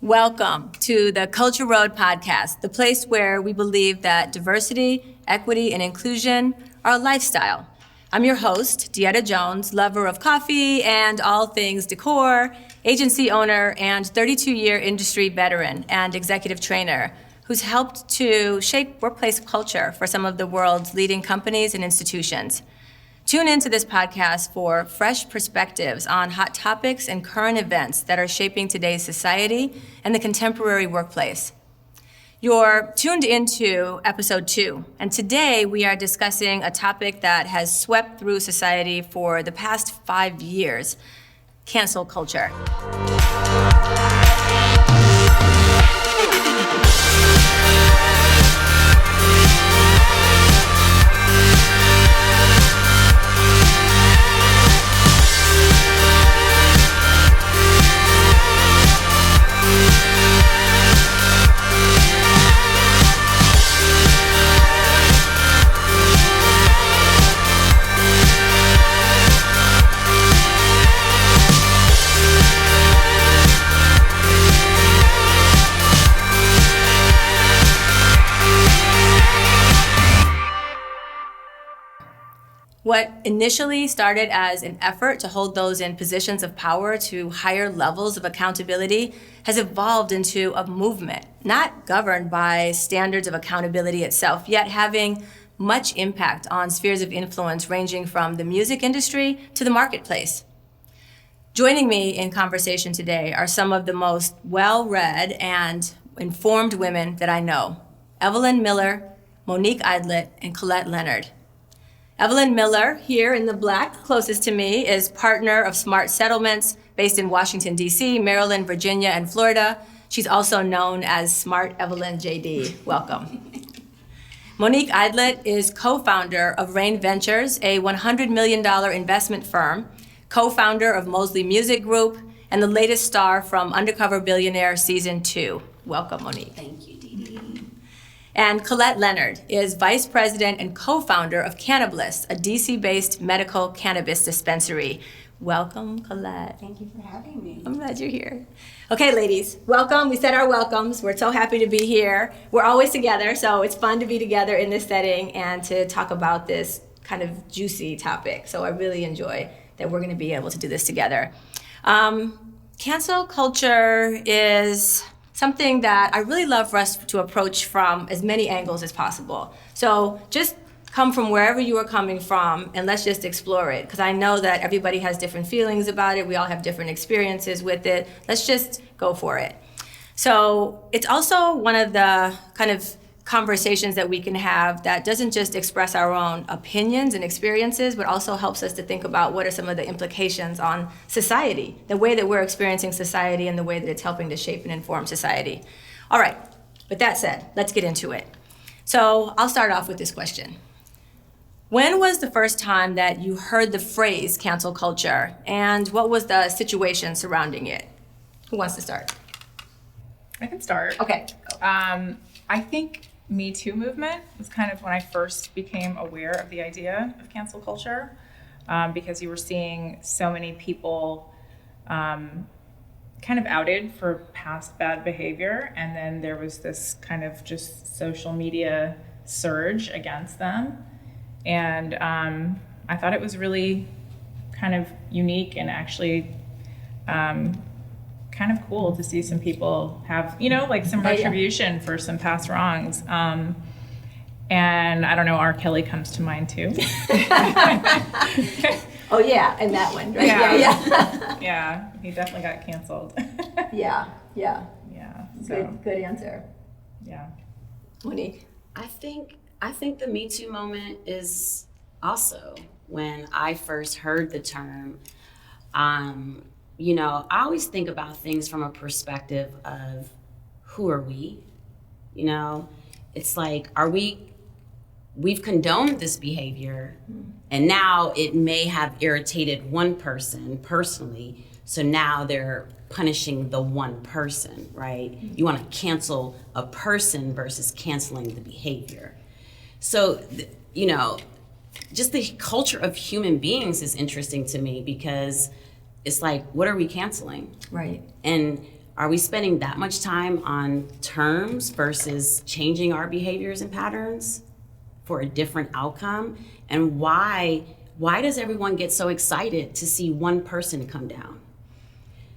Welcome to the CultureRoad podcast, the place where we believe that diversity, equity, and inclusion are a lifestyle. I'm your host, DeEtta Jones, lover of coffee and all things decor, agency owner, and 32-year industry veteran and executive trainer who's helped to shape workplace culture for some of the world's leading companies and institutions. Tune into this podcast for fresh perspectives on hot topics and current events that are shaping today's society and the contemporary workplace. You're tuned into episode 2, and today we are discussing a topic that has swept through society for the past 5 years: cancel culture. What initially started as an effort to hold those in positions of power to higher levels of accountability has evolved into a movement, not governed by standards of accountability itself, yet having much impact on spheres of influence ranging from the music industry to the marketplace. Joining me in conversation today are some of the most well-read and informed women that I know: Evelyn Miller, Monique Idlett, and Collette Leonard. Evelyn Miller, here in the black closest to me, is partner of Smart Settlements based in Washington, D.C., Maryland, Virginia, and Florida. She's also known as Smart Evelyn JD. Welcome. Monique Idlett is co-founder of Rain Ventures, a $100 million investment firm, co-founder of Mosley Music Group, and the latest star from Undercover Billionaire Season 2. Welcome, Monique. Thank you, Dee. And Collette Leonard is vice president and co-founder of Cannabliss, a DC-based medical cannabis dispensary. Welcome, Collette. Thank you for having me. I'm glad you're here. Okay, ladies, welcome. We said our welcomes. We're so happy to be here. We're always together, so it's fun to be together in this setting and to talk about this kind of juicy topic. So I really enjoy that we're going to be able to do this together. Cancel culture is something that I really love for us to approach from as many angles as possible. So just come from wherever you are coming from and let's just explore it, because I know that everybody has different feelings about it. We all have different experiences with it. Let's just go for it. So it's also one of the kind of conversations that we can have that doesn't just express our own opinions and experiences, but also helps us to think about what are some of the implications on society, the way that we're experiencing society and the way that it's helping to shape and inform society. All right, with that said, let's get into it. So I'll start off with this question. When was the first time that you heard the phrase cancel culture, and what was the situation surrounding it? Who wants to start? I can start. Okay. I think Me Too movement was kind of when I first became aware of the idea of cancel culture, because you were seeing so many people kind of outed for past bad behavior, and then there was this kind of just social media surge against them. And I thought it was really kind of unique and actually kind of cool to see some people have, like some retribution for some past wrongs. And I don't know, R. Kelly comes to mind too. Oh yeah, and that one, right? Yeah. Yeah, he definitely got canceled. Yeah. Yeah. So, Good answer. Yeah. Monique? I think the Me Too moment is also when I first heard the term. I always think about things from a perspective of who are we? It's like, we've condoned this behavior, and now it may have irritated one person personally, so now they're punishing the one person, right? You want to cancel a person versus canceling the behavior. So, just the culture of human beings is interesting to me, because it's like, what are we canceling? Right. And Are we spending that much time on terms versus changing our behaviors and patterns for a different outcome? And why does everyone get so excited to see one person come down?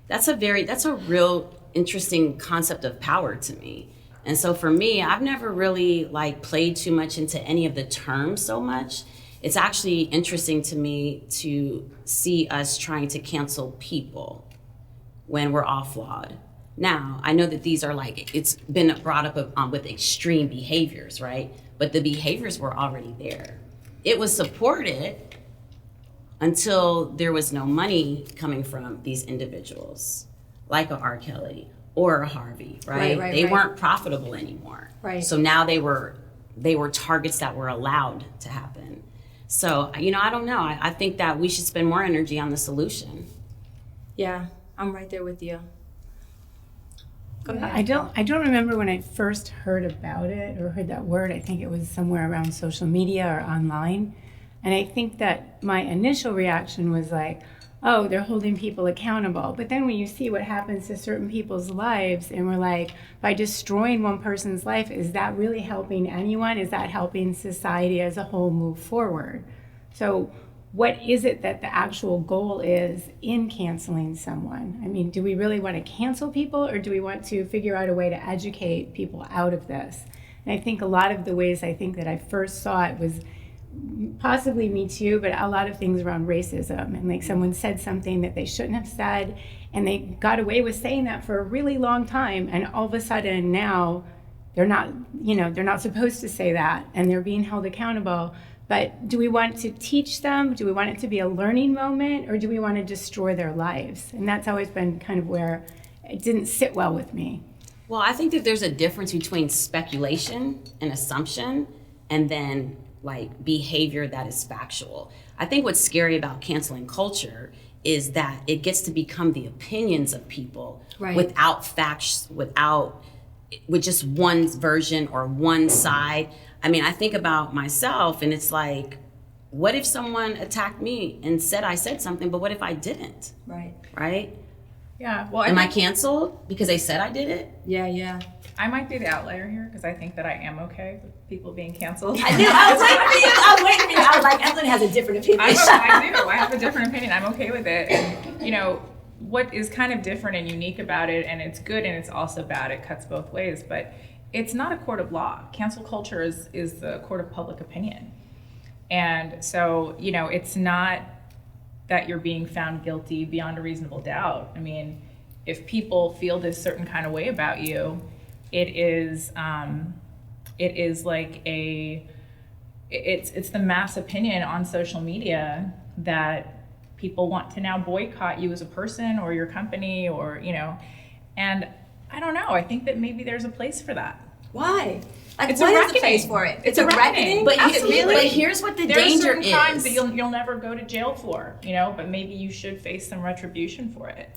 That's a real interesting concept of power to me. And so for me, I've never really like played too much into any of the terms so much. It's actually interesting to me to see us trying to cancel people when we're all flawed. Now, I know that these are like, it's been brought up with extreme behaviors, right? But the behaviors were already there. It was supported until there was no money coming from these individuals, like a R. Kelly or a Harvey, right? They weren't profitable anymore. Right. So now they were targets that were allowed to happen. So, I don't know. I think that we should spend more energy on the solution. Yeah, I'm right there with you. Go ahead. I don't remember when I first heard about it or heard that word. I think it was somewhere around social media or online. And I think that my initial reaction was like, oh, they're holding people accountable. But then when you see what happens to certain people's lives, and we're like, by destroying one person's life, is that really helping anyone? Is that helping society as a whole move forward? So what is it that the actual goal is in canceling someone? I mean, do we really want to cancel people, or do we want to figure out a way to educate people out of this? And I think a lot of the ways I think that I first saw it was possibly Me Too, but a lot of things around racism, and like someone said something that they shouldn't have said, and they got away with saying that for a really long time, and all of a sudden now they're not supposed to say that, and they're being held accountable. But do we want to teach them? Do we want it to be a learning moment, or do we want to destroy their lives? And that's always been kind of where it didn't sit well with me. Well, I think that there's a difference between speculation and assumption and then like behavior that is factual. I think what's scary about canceling culture is that it gets to become the opinions of people without facts, with just one version or one side. I mean, I think about myself, and it's like, what if someone attacked me and said I said something, but what if I didn't? Right? Yeah. Well, Am I canceled because they said I did it? Yeah. I might be the outlier here because I think that I am okay with people being canceled. I knew. I was waiting for you. I was like, Evelyn has a different opinion. I do. I have a different opinion. I'm okay with it. And, what is kind of different and unique about it, and it's good and it's also bad, it cuts both ways, but it's not a court of law. Cancel culture is the court of public opinion. And so, it's not that you're being found guilty beyond a reasonable doubt. I mean, if people feel this certain kind of way about you, it is like it's the mass opinion on social media that people want to now boycott you as a person or your company or, and I don't know. I think that maybe there's a place for that. Why? Like, It's what a is the reckoning. place for it? It's a reckoning. But But here's what the There are danger certain is. crimes that you'll never go to jail for, but maybe you should face some retribution for it.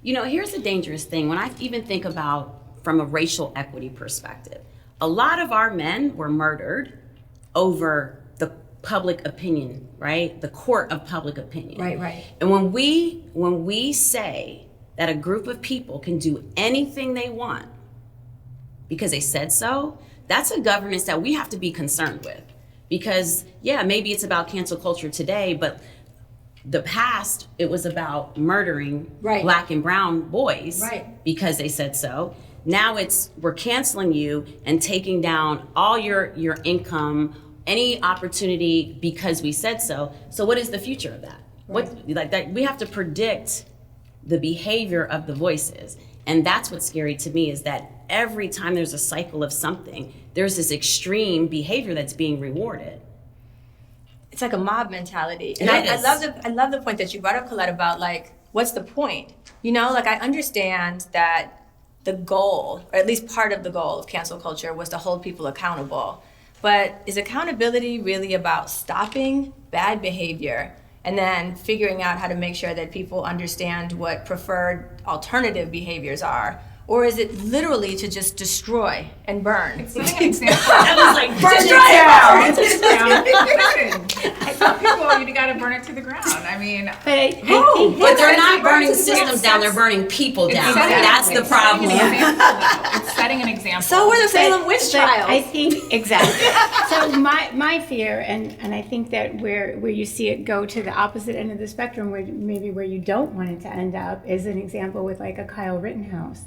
Here's the dangerous thing. When I even think about from a racial equity perspective, a lot of our men were murdered over the public opinion, right? The court of public opinion. Right. And when we say that a group of people can do anything they want because they said so, that's a governance that we have to be concerned with. Because, yeah, maybe it's about cancel culture today, but the past, it was about murdering Black and brown boys because they said so. Now we're canceling you and taking down all your income, any opportunity because we said so. So what is the future of that? We have to predict the behavior of the voices. And that's what's scary to me, is that every time there's a cycle of something, there's this extreme behavior that's being rewarded. It's like a mob mentality. And I love the point that you brought up, Collette, about like, what's the point? I understand that the goal, or at least part of the goal of cancel culture, was to hold people accountable. But is accountability really about stopping bad behavior and then figuring out how to make sure that people understand what preferred alternative behaviors are? or is it literally to just destroy and burn? It's setting an example. I was like, I tell people you gotta burn it to the ground. I mean, But I think but they're not burning It's systems down, they're burning people down. setting- That's the it's setting problem. an example, though. It's setting an example. So were the Salem witch but I trials. think exactly. So my fear, and I think that where you see it go to the opposite end of the spectrum, where maybe where you don't want it to end up, is an example with like a Kyle Rittenhouse.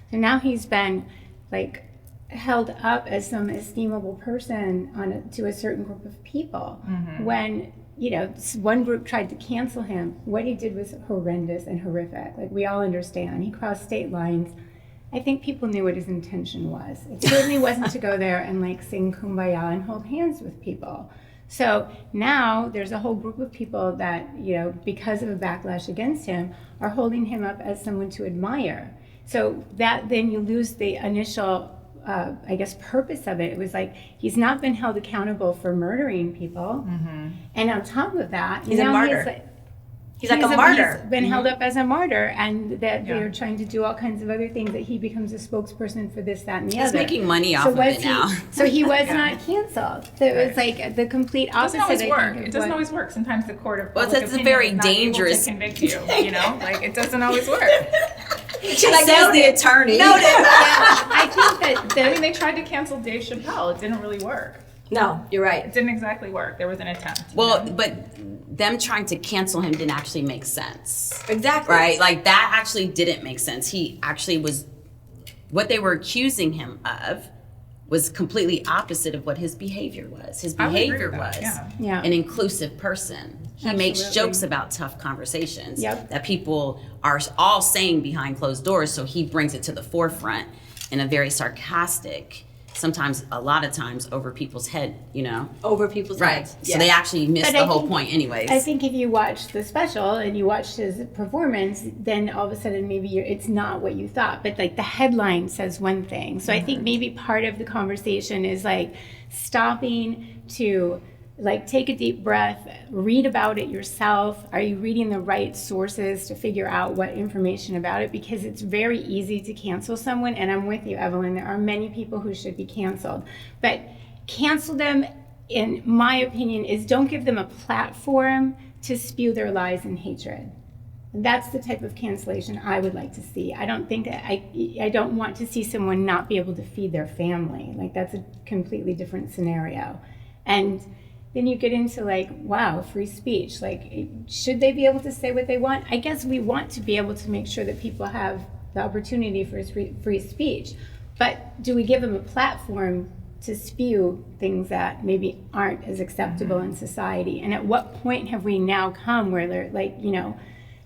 So now he's been like held up as some esteemable person to a certain group of people. When one group tried to cancel him, what he did was horrendous and horrific. Like, we all understand, he crossed state lines. I think people knew what his intention was. It certainly wasn't to go there and like sing Kumbaya and hold hands with people. So now there's a whole group of people that, because of a backlash against him, are holding him up as someone to admire. So that then you lose the initial, purpose of it. It was like, he's not been held accountable for murdering people. And on top of that, He's a martyr. He's like a martyr. He's been held up as a martyr, and that they're trying to do all kinds of other things, that he becomes a spokesperson for this, that, and the other. He's making money off of it now. So he was not canceled. So it was like the complete It opposite. doesn't always I work. think, It doesn't always work. Sometimes the court of Well, public that's a opinion very is not able to dangerous- convict you. Like, it doesn't always work. She says the attorney. I think I mean, they tried to cancel Dave Chappelle. It didn't really work. No, you're It right. didn't exactly work. There was an attempt. Well, but them trying to cancel him didn't actually make sense. Exactly. Right? Like, that actually didn't make sense. He actually was, what they were accusing him of was completely opposite of what his behavior was. His I would agree behavior with was that, Yeah. an inclusive person. He makes Absolutely. jokes about tough conversations Yep. that people are all saying behind closed doors, so he brings it to the forefront in a very sarcastic, sometimes, a lot of times, over people's head, Over people's Right. heads. So they actually missed But the I whole think- point anyways. I think if you watch the special and you watch his performance, then all of a sudden maybe it's not what you thought. But like the headline says one thing. So I think maybe part of the conversation is like stopping to like take a deep breath, read about it yourself. Are you reading the right sources to figure out what information about it? Because it's very easy to cancel someone. And I'm with you, Evelyn. There are many people who should be canceled. But cancel them, in my opinion, is don't give them a platform to spew their lies and hatred. That's the type of cancellation I would like to see. I don't think that I don't want to see someone not be able to feed their family. Like, that's a completely different scenario. And then you get into like, wow, free speech. Like, should they be able to say what they want? I guess we want to be able to make sure that people have the opportunity for free speech. But do we give them a platform to spew things that maybe aren't as acceptable in society? And at what point have we now come where they're like,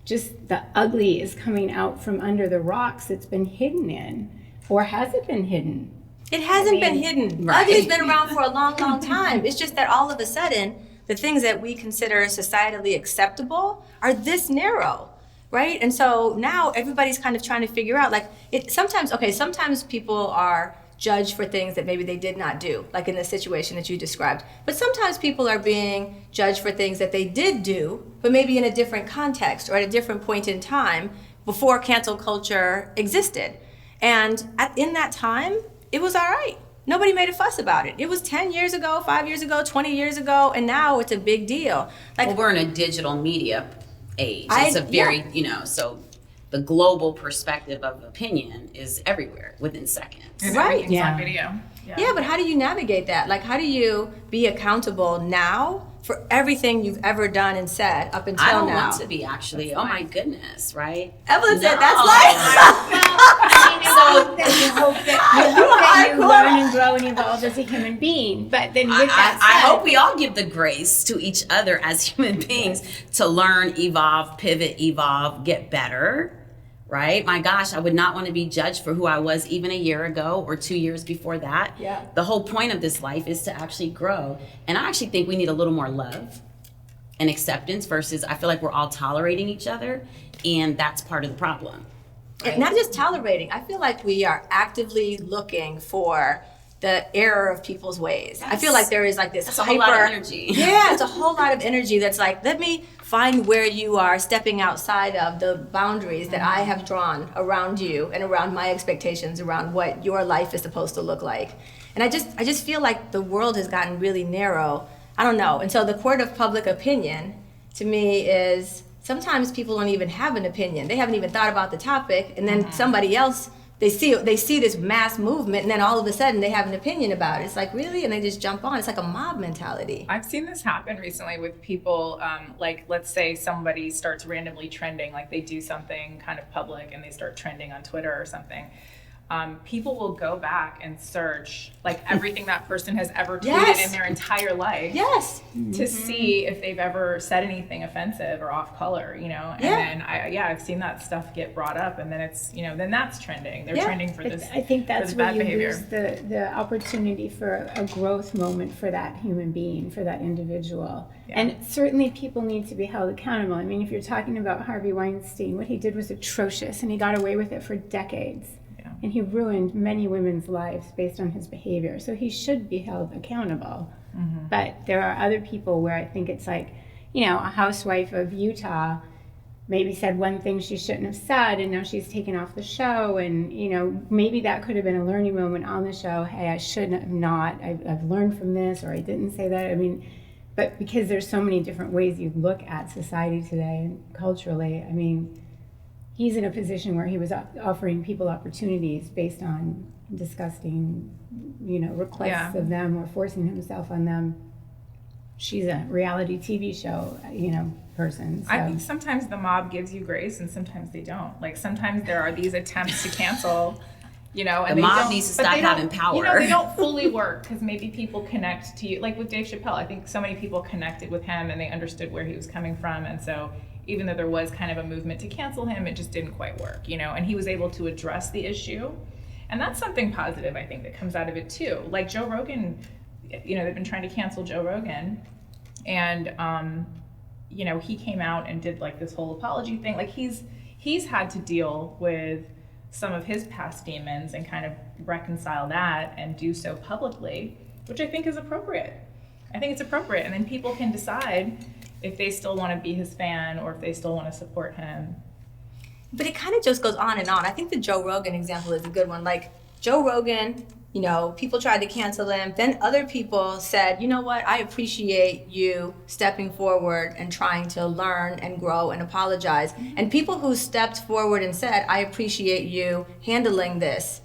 just the ugly is coming out from under the rocks it's been hidden in? Or has it been hidden? It hasn't been hidden. Right. Ugly's been around for a long, long time. It's just that all of a sudden, the things that we consider societally acceptable are this narrow, right? And so now everybody's kind of trying to figure out, like, sometimes people are judged for things that maybe they did not do, like in the situation that you described. But sometimes people are being judged for things that they did do, but maybe in a different context or at a different point in time before cancel culture existed. And in that time, it was all right. Nobody made a fuss about it. It was 10 years ago, 5 years ago, 20 years ago, and now it's a big deal. Like, Well, we're in a digital media age. It's a very, so the global perspective of opinion is everywhere within seconds. And Right. everything's Yeah. on video. yeah, but how do you navigate that? Like, how do you be accountable now for everything you've ever done and said up until I don't now? want to be actually. Oh my goodness, right? Evelyn said No. that's life. You hope that you learn and grow and evolve as a human being. But then with that I said, hope we all give the grace to each other as human beings to learn, evolve, pivot, get better, right? My gosh, I would not want to be judged for who I was even a year ago or 2 years before that. Yeah. The whole point of this life is to actually grow. And I actually think we need a little more love and acceptance versus I feel like we're all tolerating each other, and that's part of the problem. And not just tolerating. I feel like we are actively looking for the error of people's ways. I feel like there is like this That's a whole lot of energy. Yeah, it's a whole lot of energy that's like, let me find where you are stepping outside of the boundaries that I have drawn around you and around my expectations around what your life is supposed to look like. And I just feel like the world has gotten really narrow. I don't know. And so the court of public opinion to me is sometimes people don't even have an opinion. They haven't even thought about the topic, and then somebody else, they see this mass movement, and then all of a sudden they have an opinion about it. It's like, really? And they just jump on. It's like a mob mentality. I've seen this happen recently with people, like let's say somebody starts randomly trending, like they do something kind of public and they start trending on Twitter or something. People will go back and search like everything that person has ever tweeted in their entire life. Yes. To see if they've ever said anything offensive or off color, you know? And then I've seen that stuff get brought up, and then it's, you know, then that's trending. They're trending for this. I think that's for where bad you behavior. lose the opportunity for a growth moment for that human being, for that individual. Yeah. And certainly people need to be held accountable. I mean, if you're talking about Harvey Weinstein, what he did was atrocious, and he got away with it for decades. And he ruined many women's lives based on his behavior. So he should be held accountable. But there are other people where I think it's like, you know, a housewife of Utah maybe said one thing she shouldn't have said, and now she's taken off the show. And, you know, maybe that could have been a learning moment on the show. Hey, I shouldn't have not. I've learned from this, or I didn't say that. I mean, but because there's so many different ways you look at society today and culturally, I mean, he's in a position where he was offering people opportunities based on disgusting, you know, requests of them or forcing himself on them. She's a reality TV show, you know, person. So. I think sometimes the mob gives you grace and sometimes they don't. Like sometimes there are these attempts to cancel, you know, and the mob needs to stop having power. You know, they don't fully work because maybe people connect to you. Like with Dave Chappelle, I think so many people connected with him and they understood where he was coming from, and so even though there was kind of a movement to cancel him, it just didn't quite work, you know, and he was able to address the issue. And that's something positive, I think, that comes out of it too. Like Joe Rogan, you know, they've been trying to cancel Joe Rogan, and, you know, he came out and did like this whole apology thing. Like he's had to deal with some of his past demons and kind of reconcile that and do so publicly, which I think is appropriate. I think it's appropriate. And then people can decide if they still want to be his fan or if they still want to support him. But it kind of just goes on and on. I think the Joe Rogan example is a good one. Like Joe Rogan, you know, people tried to cancel him. Then other people said, you know what, I appreciate you stepping forward and trying to learn and grow and apologize. And people who stepped forward and said, I appreciate you handling this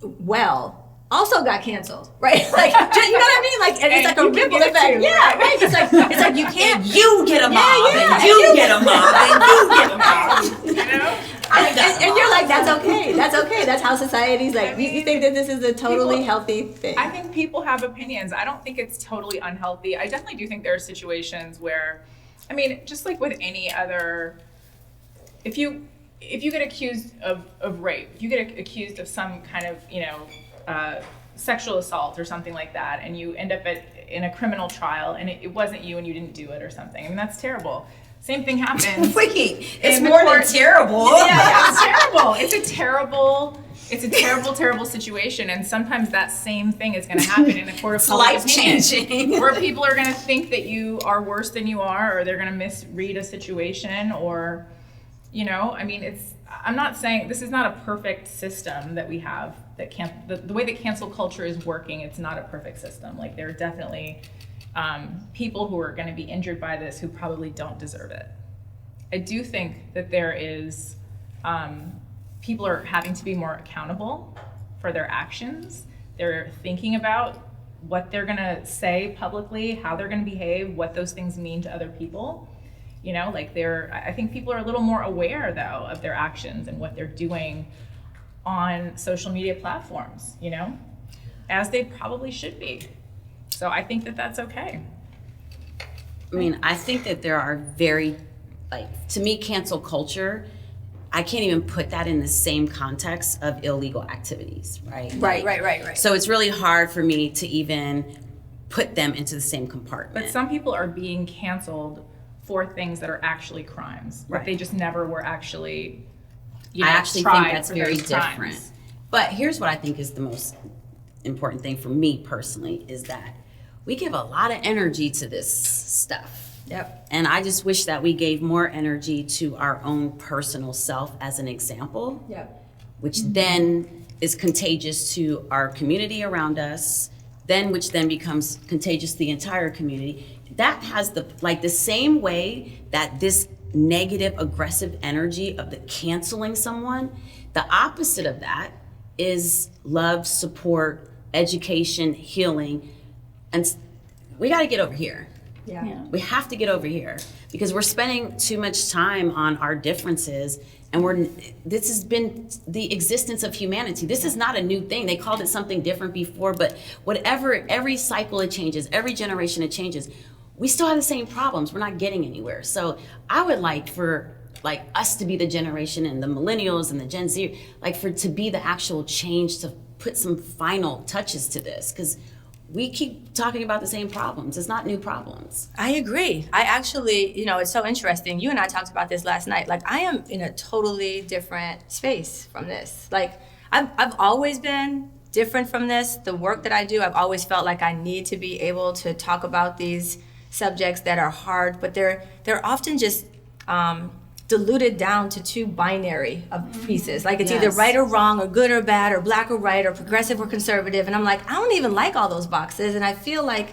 well, also got canceled, right? Like, you know what I mean? Like, and it's like a ripple effect. Too, yeah, right? It's like you can't. And you get a mob, and you get a mob, and you get a mob. You know? And you're like, that's okay. That's okay. That's how society's like. You think that this is a totally healthy thing? I think people have opinions. I don't think it's totally unhealthy. I definitely do think there are situations where, I mean, just like with any other, if you get accused of rape, if you get accused of some kind of, you know, sexual assault or something like that, and you end up in a criminal trial and it wasn't you and you didn't do it or something. I mean, that's terrible. Same thing happens. Wait, it's more than terrible. Yeah, it's terrible. It's a terrible situation. And sometimes that same thing is going to happen in a court of public opinion, life-changing. where people are going to think that you are worse than you are, or they're going to misread a situation, or, you know, I mean, I'm not saying this is not a perfect system that we have. The way that cancel culture is working, it's not a perfect system. Like, there are definitely people who are going to be injured by this who probably don't deserve it. I do think that there is, people are having to be more accountable for their actions. They're thinking about what they're going to say publicly, how they're going to behave, what those things mean to other people. You know, like I think people are a little more aware, though, of their actions and what they're doing on social media platforms, you know, as they probably should be. So I think that that's okay. I mean, I think that there are very, like, to me, cancel culture, I can't even put that in the same context of illegal activities, right? Right. So it's really hard for me to even put them into the same compartment. But some people are being canceled for things that are actually crimes. Right. But they just never were actually, you know, I actually think tried that's for very those different. crimes. But here's what I think is the most important thing for me personally is that we give a lot of energy to this stuff. Yep. And I just wish that we gave more energy to our own personal self as an example, Yep. which then is contagious to our community around us, which then becomes contagious to the entire community. That has the same way that this negative, aggressive energy of the canceling someone, the opposite of that is love, support, education, healing. And we got to get over here. Yeah. We have to get over here because we're spending too much time on our differences, and this has been the existence of humanity. This is not a new thing. They called it something different before, but every cycle it changes, every generation it changes. We still have the same problems. We're not getting anywhere. So I would like for us to be the generation, and the millennials and the Gen Z, to be the actual change, to put some final touches to this, because we keep talking about the same problems. It's not new problems. I agree. I actually, it's so interesting. You and I talked about this last night. I am in a totally different space from this. I've always been different from this. The work that I do, I've always felt like I need to be able to talk about these subjects that are hard, but they're often just diluted down to two binary of pieces. It's either right or wrong, or good or bad, or black or white, or progressive or conservative. And I'm like, I don't even like all those boxes. And I feel like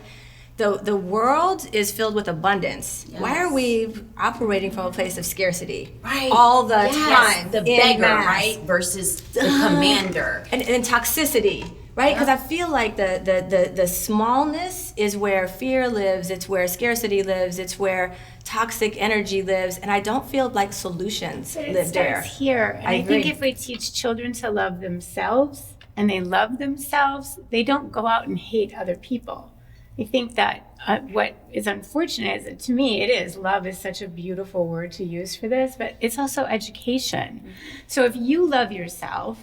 the world is filled with abundance. Yes. Why are we operating from a place of scarcity? Right. All the time. The beggar, right? Versus the commander. And toxicity. Right? Because I feel like the smallness is where fear lives, it's where scarcity lives, it's where toxic energy lives, and I don't feel like solutions live there. Here. And I think if we teach children to love themselves, and they love themselves, they don't go out and hate other people. I think that what is unfortunate is that, to me, love is such a beautiful word to use for this, but it's also education. Mm-hmm. So if you love yourself,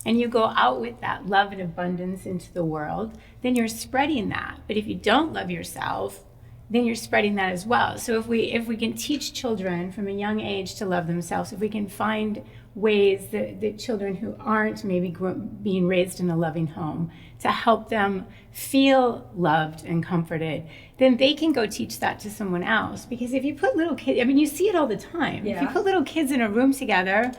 and you go out with that love and abundance into the world, then you're spreading that. But if you don't love yourself, then you're spreading that as well. So if we can teach children from a young age to love themselves, if we can find ways that children who aren't maybe being raised in a loving home, to help them feel loved and comforted, then they can go teach that to someone else. Because if you put little kids, you see it all the time. Yeah. If you put little kids in a room together,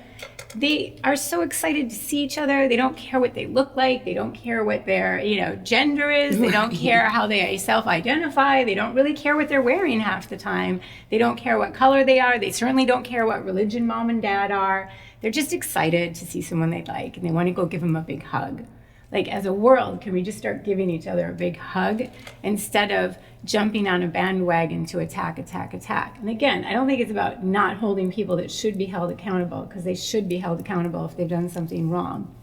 they are so excited to see each other. They don't care what they look like. They don't care what their, gender is. They don't care how they self-identify. They don't really care what they're wearing half the time. They don't care what color they are. They certainly don't care what religion mom and dad are. They're just excited to see someone they like, and they want to go give them a big hug. As a world, can we just start giving each other a big hug instead of jumping on a bandwagon to attack? And again, I don't think it's about not holding people that should be held accountable, because they should be held accountable if they've done something wrong.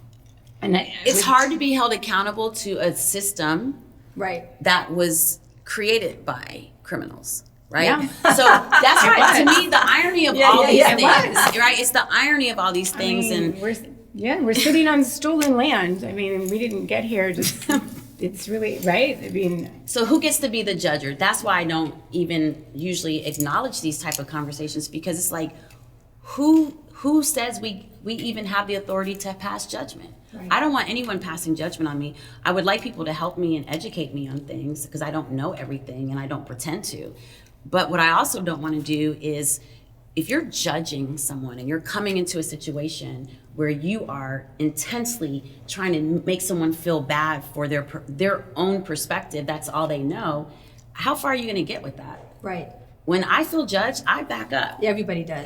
And it's hard to be held accountable to a system that was created by criminals. Right? Yeah. So that's right. To me, the irony of all these things, right? It's the irony of all these things. We're sitting on stolen land. We didn't get here just, it's really, right? So who gets to be the judger? That's why I don't even usually acknowledge these type of conversations, because it's like, who says we even have the authority to pass judgment? Right. I don't want anyone passing judgment on me. I would like people to help me and educate me on things, because I don't know everything and I don't pretend to. But what I also don't want to do is, if you're judging someone and you're coming into a situation where you are intensely trying to make someone feel bad for their own perspective, that's all they know, how far are you going to get with that? Right. When I feel judged, I back up. Yeah, everybody does.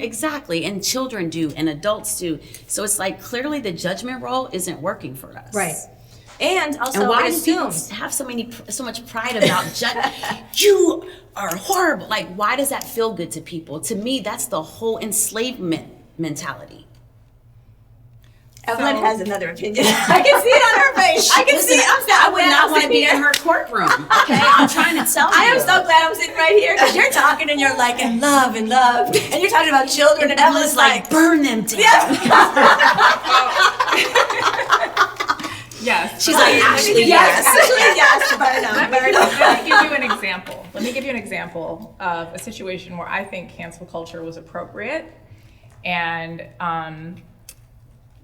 Exactly, and children do, and adults do. So it's like, clearly the judgment role isn't working for us. Right. And also, and why do people have so much pride about you are horrible? Why does that feel good to people? To me, that's the whole enslavement mentality. Evelyn has another opinion. I can see it on her face. I can see it. I would not want to be in her courtroom. Okay, I'm trying to tell you. I am so glad I'm sitting right here, because you're talking and you're like, and love, and you're talking about children, and Evelyn's like, burn them down. Yes. She's like, actually, yes. Let me give you an example. Let me give you an example of a situation where I think cancel culture was appropriate. And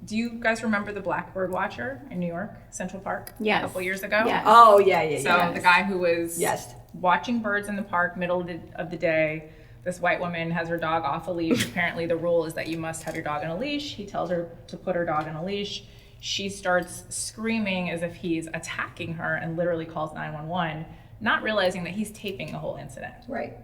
Do you guys remember the Blackbird Watcher in New York, Central Park? Yes. A couple years ago? Yes. Oh, yeah. So the guy who was Yes. watching birds in the park, middle of the day, this white woman has her dog off a leash. Apparently the rule is that you must have your dog on a leash. He tells her to put her dog on a leash. She starts screaming as if he's attacking her and literally calls 911, not realizing that he's taping the whole incident. Right.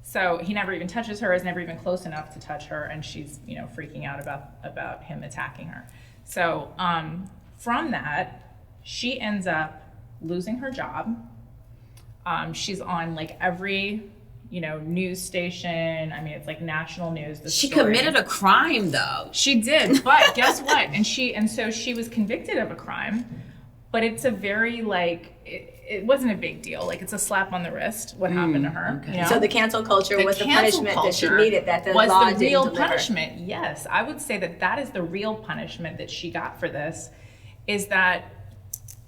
So he never even touches her, is never even close enough to touch her, and she's, freaking out about him attacking her. So from that, she ends up losing her job. She's on like every, news station. I mean, it's like national news. She committed a crime, though. She did, but guess what? And so she was convicted of a crime, but it's a very it wasn't a big deal. Like, it's a slap on the wrist what happened to her. Okay. So the cancel culture was the cancel punishment that she culture needed, that the was law the didn't real deliver. punishment. Yes, I would say that is the real punishment that she got for this, is that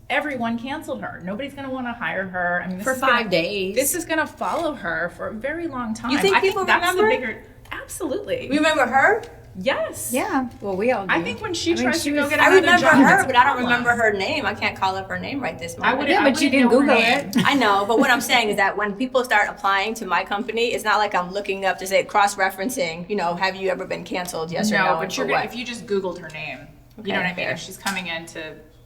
everyone canceled her. Nobody's going to want to hire her. I mean, For 5 days. This is going to follow her for a very long time. You think I people that's remember? the bigger. Absolutely. Remember her? Yes. Yeah. Well, we all do. I think when she tries to go get I another remember job, her, it's a but I don't problem. remember her name. I can't call up her name right this moment. wouldn't- Yeah, but you wouldn't can know her Google name. it. I know, but what I'm saying is that when people start applying to my company, it's not like I'm looking up to say cross-referencing, have you ever been canceled, yes or no, No, and but for you're what? if you just Googled her name, Okay, you know what I mean? fair. If she's coming in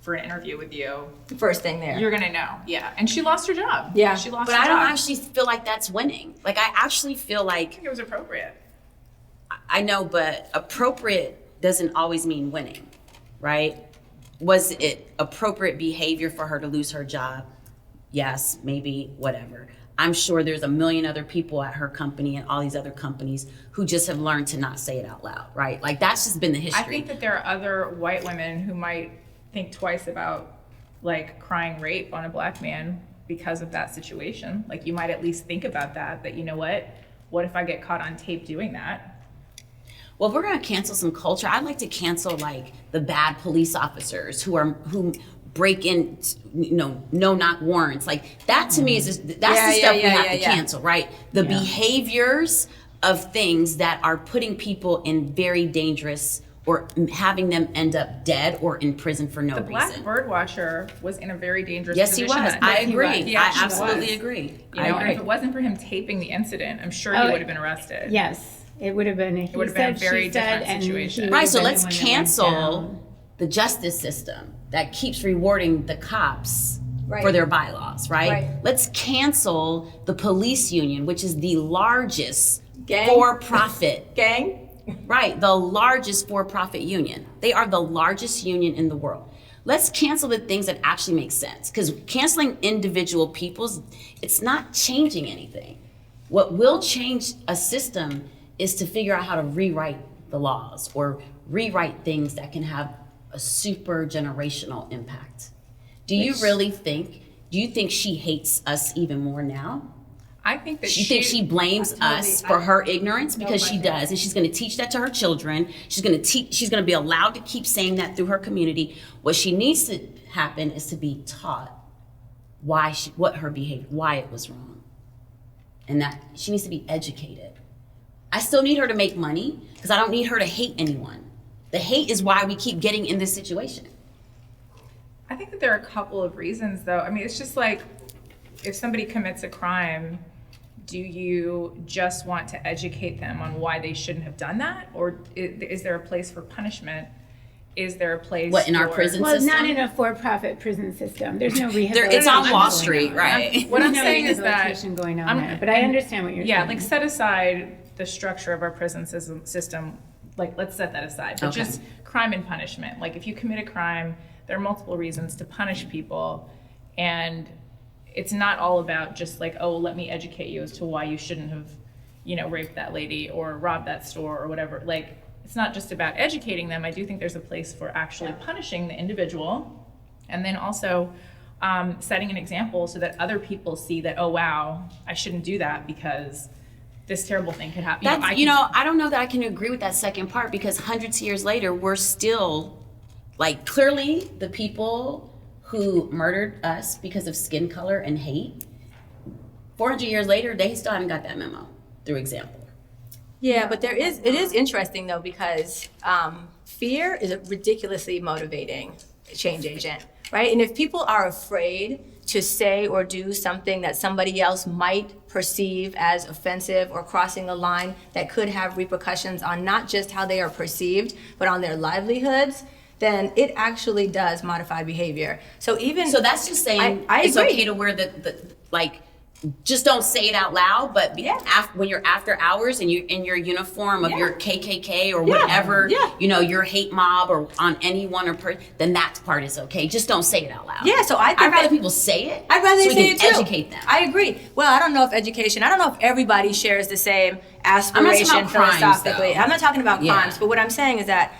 for an interview with you, First thing there. you're gonna know. Yeah. And she lost her job. Yeah. She lost But her I don't job. actually feel like that's winning. Like, I actually feel I like, think it was appropriate. I know, but appropriate doesn't always mean winning, right? Was it appropriate behavior for her to lose her job? Yes, maybe, whatever. I'm sure there's a million other people at her company and all these other companies who just have learned to not say it out loud, right? Like, that's just been the history. I think that there are other white women who might think twice about crying rape on a black man because of that situation. Like, you might at least think about that you know what if I get caught on tape doing that? Well, if we're going to cancel some culture, I'd like to cancel the bad police officers who break in, no-knock warrants. Like, that to me is that's the stuff we have to cancel, right? The behaviors of things that are putting people in very dangerous or having them end up dead or in prison for no The reason. black bird watcher was in a very dangerous Yes, he position. was. that I night. agree. Yeah, I he absolutely was. agree. You know, and if it wasn't for him taping the incident, I'm sure he would have been arrested. Yes. It would have been a would have been a very different situation. Right, so let's cancel the justice system that keeps rewarding the cops for their bylaws, right? Let's cancel the police union, which is the largest for-profit gang. Right, the largest for-profit union. They are the largest union in the world. Let's cancel the things that actually make sense, because canceling individual people's, it's not changing anything. What will change a system is to figure out how to rewrite the laws or rewrite things that can have a super generational impact. Do you think she hates us even more now? I think that She thinks she blames us for her ignorance, because she does, and she's going to teach that to her children. She's going to be allowed to keep saying that through her community. What she needs to happen is to be taught what her behavior, why it was wrong, and that she needs to be educated. I still need her to make money, because I don't need her to hate anyone. The hate is why we keep getting in this situation. I think that there are a couple of reasons, though. I mean, it's just like, if somebody commits a crime, do you just want to educate them on why they shouldn't have done that? Or is there a place for punishment? Is there a place in our prison Well, system? not in a for-profit prison system. There's no rehabilitation. It's on Wall going Street, on. right? What I'm There's no saying is that rehabilitation going on there. But I understand what you're saying. Yeah, like, set aside the structure of our prison system. Like, let's set that aside. But just crime and punishment. Like, if you commit a crime, there are multiple reasons to punish people, and it's not all about just like, oh, let me educate you as to why you shouldn't have, raped that lady or robbed that store or whatever. Like, it's not just about educating them. I do think there's a place for actually punishing the individual, and then also setting an example so that other people see that, oh, wow, I shouldn't do that because this terrible thing could happen. I don't know that I can agree with that second part, because hundreds of years later, we're still, clearly the people who murdered us because of skin color and hate, 400 years later, they still haven't got that memo through example. Yeah, but it is interesting though, because fear is a ridiculously motivating change agent, right? And if people are afraid to say or do something that somebody else might perceive as offensive or crossing a line that could have repercussions on not just how they are perceived, but on their livelihoods, then it actually does modify behavior. So that's just saying I it's agree. okay to wear the just don't say it out loud, but when you're after hours and you're in your uniform of your KKK or whatever, your hate mob or on anyone then that part is okay. Just don't say it out loud. Yeah, so I'd rather people say it. I'd rather so say we it can too. educate them. I agree. Well, I don't know if everybody shares the same aspiration about crimes, philosophically. though. I'm not talking about Yeah. crimes, but what I'm saying is that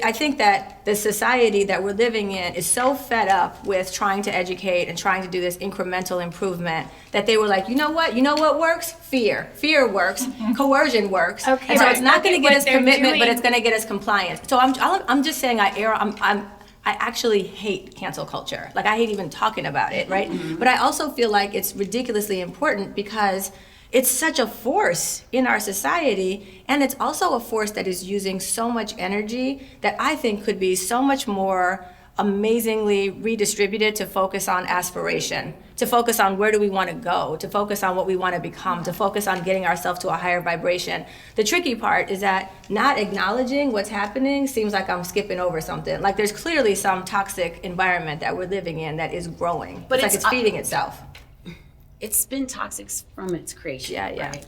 I think that the society that we're living in is so fed up with trying to educate and trying to do this incremental improvement that they were like, you know what works? Fear. Fear works. Coercion works. Okay, and so it's not going to get what us they're commitment, but doing- it's going to get us compliance. So I'm just saying I actually hate cancel culture. Like, I hate even talking about it, right? But I also feel like it's ridiculously important because it's such a force in our society, and it's also a force that is using so much energy that I think could be so much more amazingly redistributed to focus on aspiration, to focus on where do we want to go, to focus on what we want to become, to focus on getting ourselves to a higher vibration. The tricky part is that not acknowledging what's happening seems like I'm skipping over something. Like, there's clearly some toxic environment that we're living in that is growing. But it's feeding itself. It's been toxic from its creation. Yeah. Right?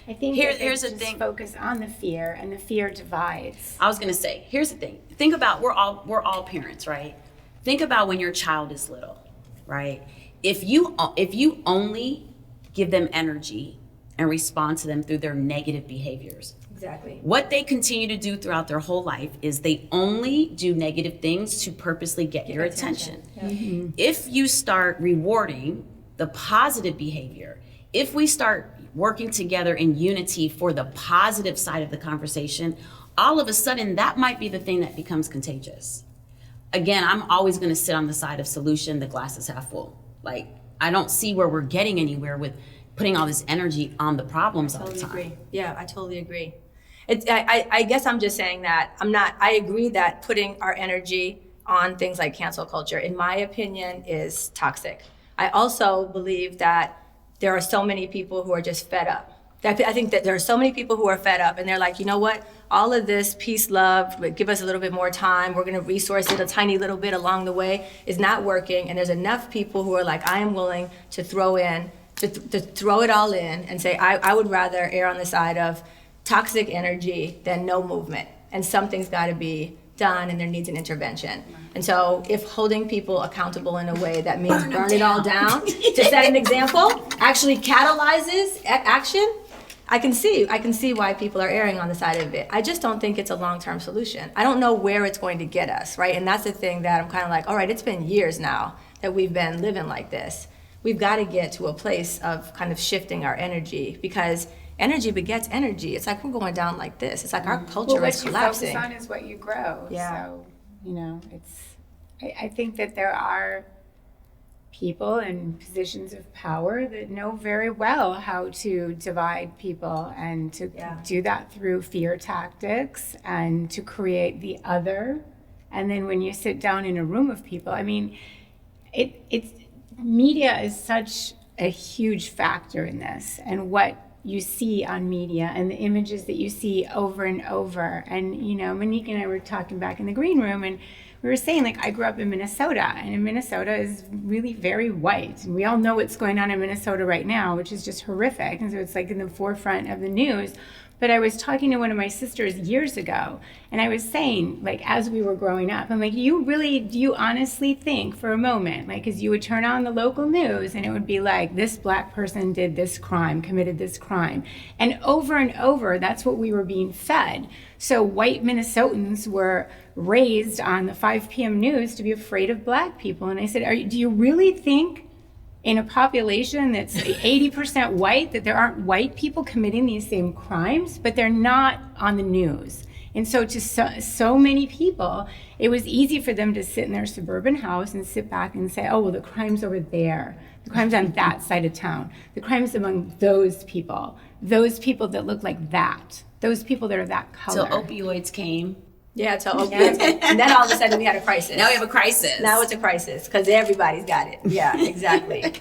I think here's the just thing. focus on the fear, and the fear divides. I was gonna say, here's the thing. Think about we're all parents, right? Think about when your child is little, right? If you only give them energy and respond to them through their negative behaviors, Exactly. what they continue to do throughout their whole life is they only do negative things to purposely get your attention. Yeah. If you start rewarding the positive behavior, if we start working together in unity for the positive side of the conversation, all of a sudden that might be the thing that becomes contagious. Again, I'm always going to sit on the side of solution, the glass is half full. Like, I don't see where we're getting anywhere with putting all this energy on the problems all the time. Agree. Yeah, I totally agree. I guess I'm just saying that I agree that putting our energy on things like cancel culture, in my opinion, is toxic. I also believe that there are so many people who are just fed up. I think that there are so many people who are fed up, and they're like, you know what? All of this peace, love, give us a little bit more time. We're going to resource it a tiny little bit along the way is not working. And there's enough people who are like, I am willing to throw it all in and say, I would rather err on the side of toxic energy than no movement. And something's got to be done, and there needs an intervention. And so if holding people accountable in a way that means burn it all down to set an example actually catalyzes action, I can see why people are erring on the side of it. I just don't think it's a long-term solution. I don't know where it's going to get us, right? And that's the thing that I'm kind of like, all right, it's been years now that we've been living like this. We've got to get to a place of kind of shifting our energy, because energy begets energy. It's like we're going down like this. It's like our culture is collapsing. What you focus on is what you grow. Yeah. So, I think that there are people in positions of power that know very well how to divide people and to do that through fear tactics and to create the other. And then when you sit down in a room of people, I mean, it's media is such a huge factor in this, and what you see on media and the images that you see over and over. And, Monique and I were talking back in the green room, and we were saying, like, I grew up in Minnesota, and in Minnesota is really very white. And we all know what's going on in Minnesota right now, which is just horrific. And so it's like in the forefront of the news. But I was talking to one of my sisters years ago, and I was saying, like, as we were growing up, I'm like, do you honestly think for a moment, like, because you would turn on the local news and it would be like, this black person did this crime, committed this crime. And over, that's what we were being fed. So white Minnesotans were raised on the 5 p.m. news to be afraid of black people. And I said, do you really think in a population that's 80% white, that there aren't white people committing these same crimes, but they're not on the news? And so to so many people, it was easy for them to sit in their suburban house and sit back and say, oh, well, the crime's over there. The crime's on that side of town. The crime's among those people that look like that, those people that are that color. So opioids came. Yeah, so opioids. And then all of a sudden we had a crisis. Now we have a crisis. Now it's a crisis because everybody's got it. Yeah, exactly.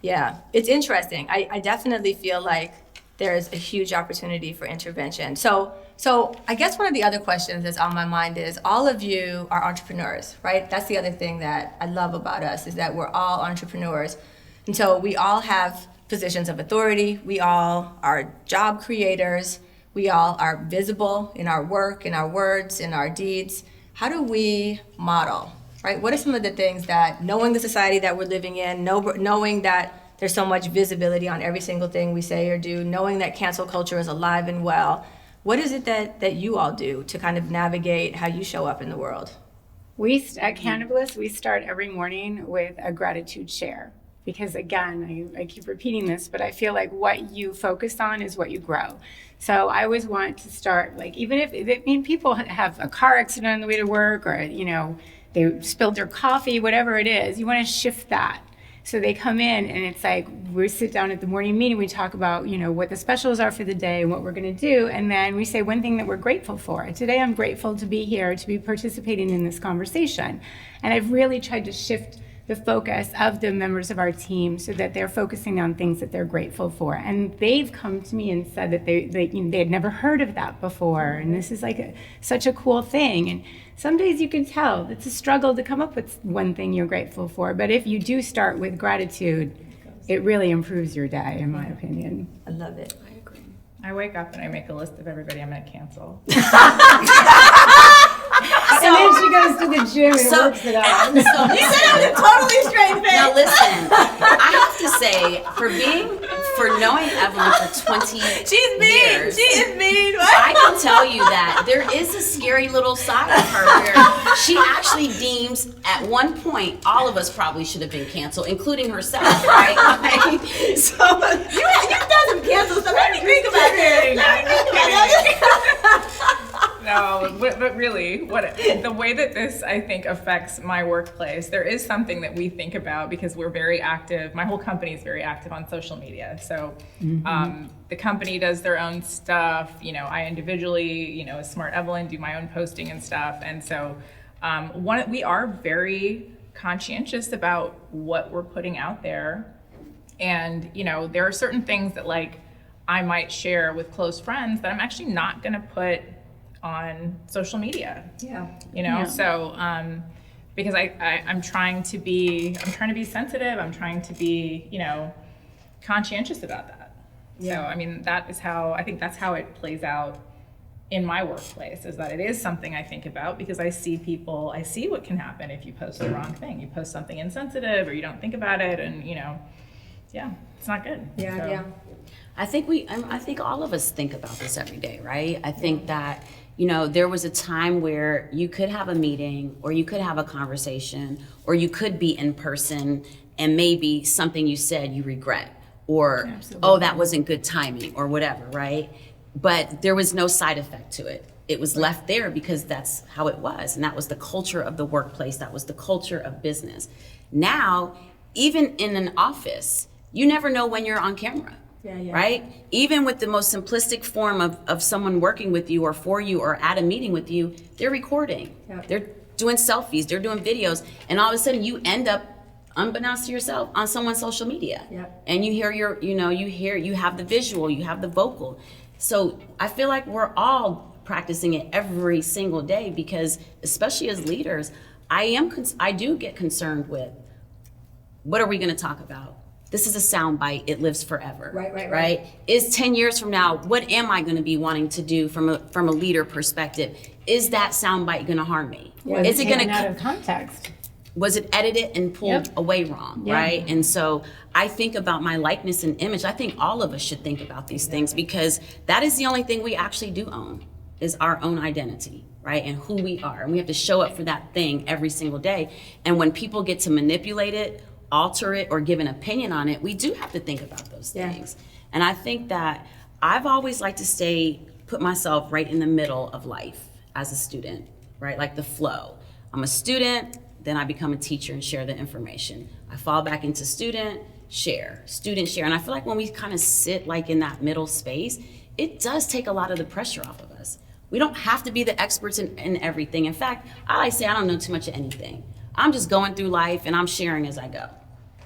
Yeah, it's interesting. I definitely feel like there's a huge opportunity for intervention. So I guess one of the other questions that's on my mind is all of you are entrepreneurs, right? That's the other thing that I love about us is that we're all entrepreneurs. And so we all have positions of authority. We all are job creators. We all are visible in our work, in our words, in our deeds. How do we model, right? What are some of the things that, knowing the society that we're living in, knowing that there's so much visibility on every single thing we say or do, knowing that cancel culture is alive and well, what is it that you all do to kind of navigate how you show up in the world? At Cannabliss, we start every morning with a gratitude share. Because again, I keep repeating this, but I feel like what you focus on is what you grow. So I always want to start, like, even if people have a car accident on the way to work, or, they spilled their coffee, whatever it is, you want to shift that. So they come in and it's like, we sit down at the morning meeting, we talk about, what the specials are for the day and what we're going to do. And then we say one thing that we're grateful for. Today, I'm grateful to be here, to be participating in this conversation. And I've really tried to shift the focus of the members of our team so that they're focusing on things that they're grateful for. And they've come to me and said that they had never heard of that before. And this is like such a cool thing. And some days you can tell it's a struggle to come up with one thing you're grateful for. But if you do start with gratitude, it really improves your day, in my opinion. I love it. I agree. I wake up and I make a list of everybody I'm going to cancel. And then she goes to the gym and works it out. You said it with a totally straight face. Now listen, I have to say, for knowing Evelyn for 20 She's mean. years, She is mean. I can tell you that there is a scary little side of her where she actually deems at one point all of us probably should have been canceled, including herself, right? So you've done some cancel stuff. Let me think about this. No, but really, the way that this, I think, affects my workplace, there is something that we think about because we're very active. My whole company is very active on social media. So the company does their own stuff. I individually, as Smart Evelyn, do my own posting and stuff. And so we are very conscientious about what we're putting out there. And, there are certain things that, like, I might share with close friends that I'm actually not going to put on social media. Yeah. So because I'm trying to be sensitive, I'm trying to be, conscientious about that. So I mean, that's how it plays out in my workplace, is that it is something I think about because I see what can happen if you post the wrong thing. You post something insensitive or you don't think about it, and it's not good. Yeah. I think all of us think about this every day, right? I think that, there was a time where you could have a meeting or you could have a conversation or you could be in person and maybe something you said you regret or, oh, that wasn't good timing or whatever, right? But there was no side effect to it. It was left there because that's how it was. And that was the culture of the workplace. That was the culture of business. Now, even in an office, you never know when you're on camera. Yeah. Right? Even with the most simplistic form of someone working with you or for you or at a meeting with you, they're recording. Yeah. They're doing selfies, they're doing videos, and all of a sudden you end up, unbeknownst to yourself, on someone's social media. Yeah. And you hear you have the visual, you have the vocal. So I feel like we're all practicing it every single day because, especially as leaders, I do get concerned with what are we going to talk about? This is a soundbite. It lives forever. Right? Is 10 years from now, what am I going to be wanting to do from a leader perspective? Is that soundbite going to harm me? Yeah, is it going to out of context? Was it edited and pulled away wrong? Yeah. Right? And so I think about my likeness and image. I think all of us should think about these things because that is the only thing we actually do own is our own identity. Right? And who we are. And we have to show up for that thing every single day. And when people get to manipulate it, alter it, or give an opinion on it, we do have to think about those things. And I think that I've always liked to stay put myself right in the middle of life as a student, right? Like the flow. I'm a student, then I become a teacher and share the information. I fall back into student, share. And I feel like when we kind of sit like in that middle space, it does take a lot of the pressure off of us. We don't have to be the experts in everything. In fact, I like to say I don't know too much of anything. I'm just going through life and I'm sharing as I go.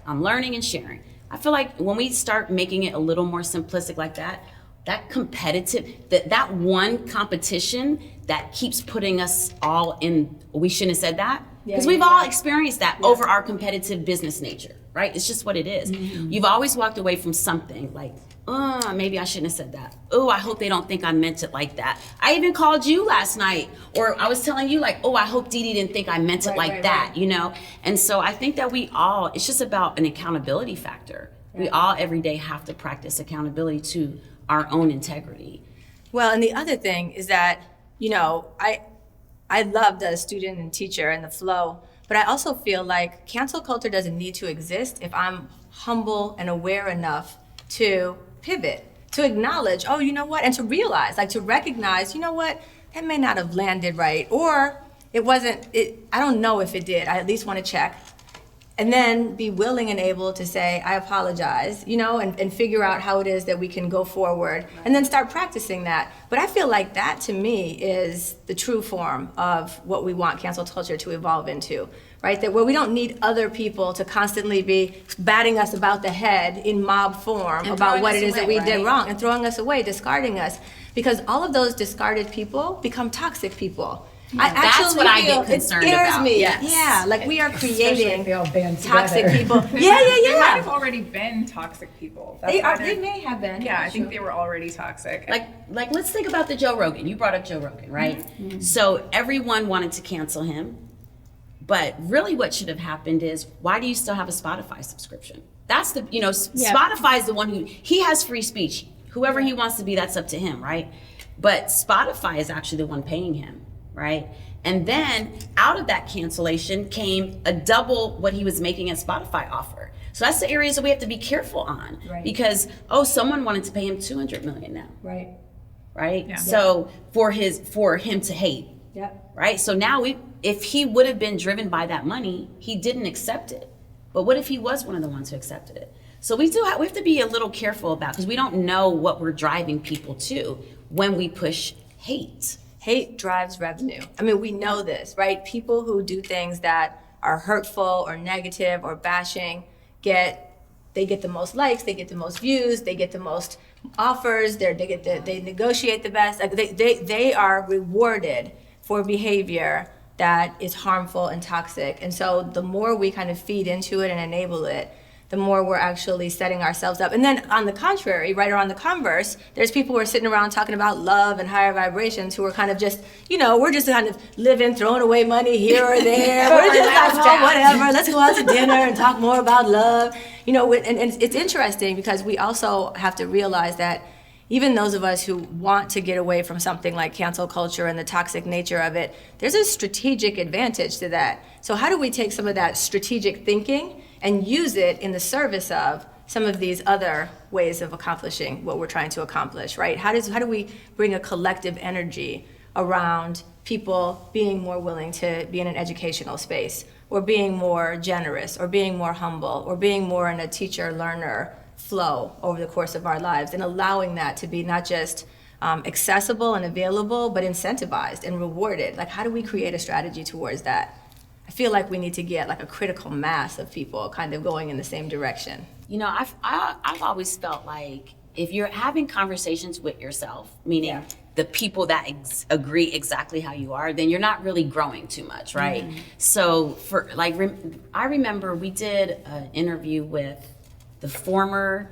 I'm learning and sharing. I feel like when we start making it a little more simplistic like that, that competitive, that one competition that keeps putting us all in, we shouldn't have said that. Because we've all experienced that over our competitive business nature, right? It's just what it is. You've always walked away from something like, maybe I shouldn't have said that. Oh, I hope they don't think I meant it like that. I even called you last night, or I was telling you like, oh, I hope DeEtta didn't think I meant it like that, you know? And so I think that we all, it's just about an accountability factor. We all every day have to practice accountability to our own integrity. Well, and the other thing is that, you know, I love the student and teacher and the flow, but I also feel like cancel culture doesn't need to exist if I'm humble and aware enough to pivot, to acknowledge, oh, you know what, and to realize, like to recognize, you know what, that may not have landed right, or it wasn't, I don't know if it did, I at least want to check. And then be willing and able to say, I apologize, you know, and figure out how it is that we can go forward and then start practicing that. But I feel like that to me is the true form of what we want cancel culture to evolve into, right? That where we don't need other people to constantly be batting us about the head in mob form about what it is that we did wrong and throwing us away, discarding us. Because all of those discarded people become toxic people. That's what I get concerned about. Me. Yes. Yeah, like we are creating if they all band toxic together. people. They might have already been toxic people. They may have been. Yeah, I think they were already toxic. Like let's think about the Joe Rogan. You brought up Joe Rogan, right? Mm-hmm. So everyone wanted to cancel him. But really what should have happened is, why do you still have a Spotify subscription? That's the, you know, Spotify is the one he has free speech. Whoever he wants to be, that's up to him, right? But Spotify is actually the one paying him, right? And then out of that cancellation came a double what he was making at Spotify offer. So that's the areas that we have to be careful on, because someone wanted to pay him $200 million now, right? Yeah. So for him to hate, right? So now if he would have been driven by that money, he didn't accept it. But what if he was one of the ones who accepted it? So we have to be a little careful about, because we don't know what we're driving people to when we push hate. Hate drives revenue. I mean, we know this, right? People who do things that are hurtful or negative or bashing they get the most likes, they get the most views, they get the most offers, they negotiate the best. Like they are rewarded for behavior that is harmful and toxic. And so the more we kind of feed into it and enable it, the more we're actually setting ourselves up. And then on the contrary, right, or on the converse, there's people who are sitting around talking about love and higher vibrations who are kind of just, you know, we're just kind of living, throwing away money here or there. We're just like, whatever, let's go out to dinner and talk more about love. You know, and it's interesting because we also have to realize that even those of us who want to get away from something like cancel culture and the toxic nature of it, there's a strategic advantage to that. So how do we take some of that strategic thinking and use it in the service of some of these other ways of accomplishing what we're trying to accomplish, right? How do we bring a collective energy around people being more willing to be in an educational space, or being more generous, or being more humble, or being more in a teacher-learner flow over the course of our lives, and allowing that to be not just accessible and available, but incentivized and rewarded? Like, how do we create a strategy towards that? I feel like we need to get like a critical mass of people kind of going in the same direction. You know, I've always felt like if you're having conversations with yourself, meaning the people that agree exactly how you are, then you're not really growing too much, right? Mm-hmm. So for like, I remember we did an interview with the former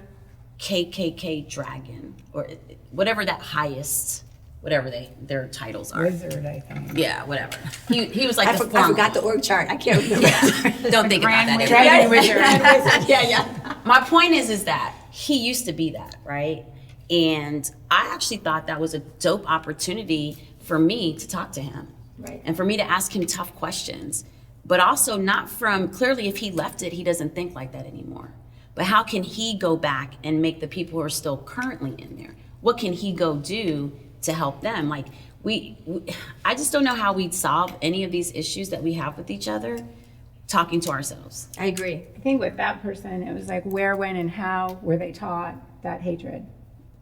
KKK dragon, or whatever that highest, whatever their titles are. Wizard, I think. Yeah, whatever. He was like I forgot the org chart. I can't remember. Don't think about that. Dragon Wizard. Yeah. My point is that he used to be that, right? And I actually thought that was a dope opportunity for me to talk to him. Right. And for me to ask him tough questions. But also not from, clearly if he left it, he doesn't think like that anymore. But how can he go back and make the people who are still currently in there, what can he go do to help them. Like I just don't know how we'd solve any of these issues that we have with each other talking to ourselves. I agree. I think with that person, it was like where, when, and how were they taught that hatred?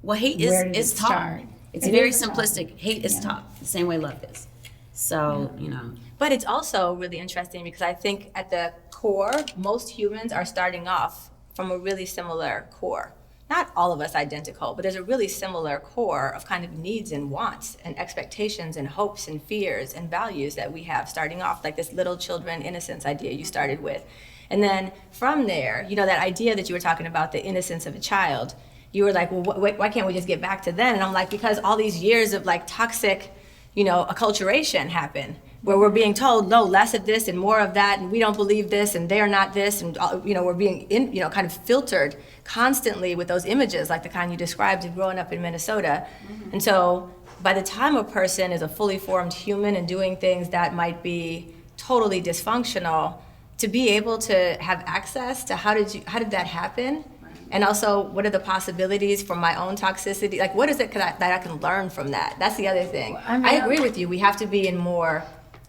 Well, hate Where did is it taught. start? It's It very is taught. simplistic. Hate is taught the same way love is. So, you know. But it's also really interesting because I think at the core, most humans are starting off from a really similar core. Not all of us identical, but there's a really similar core of kind of needs and wants and expectations and hopes and fears and values that we have starting off, like this little children innocence idea you started with. And then from there, you know, that idea that you were talking about, the innocence of a child, you were like, well, why can't we just get back to then? And I'm like, because all these years of like toxic, you know, acculturation happen, where we're being told, no, less of this and more of that, and we don't believe this, and they're not this, and you know, we're being kind of filtered constantly with those images, like the kind you described of growing up in Minnesota. Mm-hmm. And so, by the time a person is a fully formed human and doing things that might be totally dysfunctional, to be able to have access to how did that happen? And also, what are the possibilities for my own toxicity? Like, what is it that I can learn from that? That's the other thing. Well, I mean, I agree with you. We have to be in more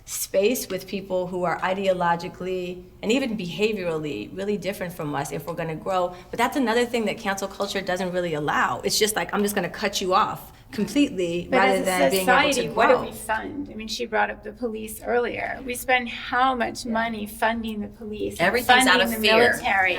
space with people who are ideologically and even behaviorally really different from us if we're going to grow. But that's another thing that cancel culture doesn't really allow. It's just like, I'm just going to cut you off completely But rather as a than being able society, to what do grow. we fund? I mean, she brought up the police earlier. We spend how much money funding the police? Everything's out of funding the fear. military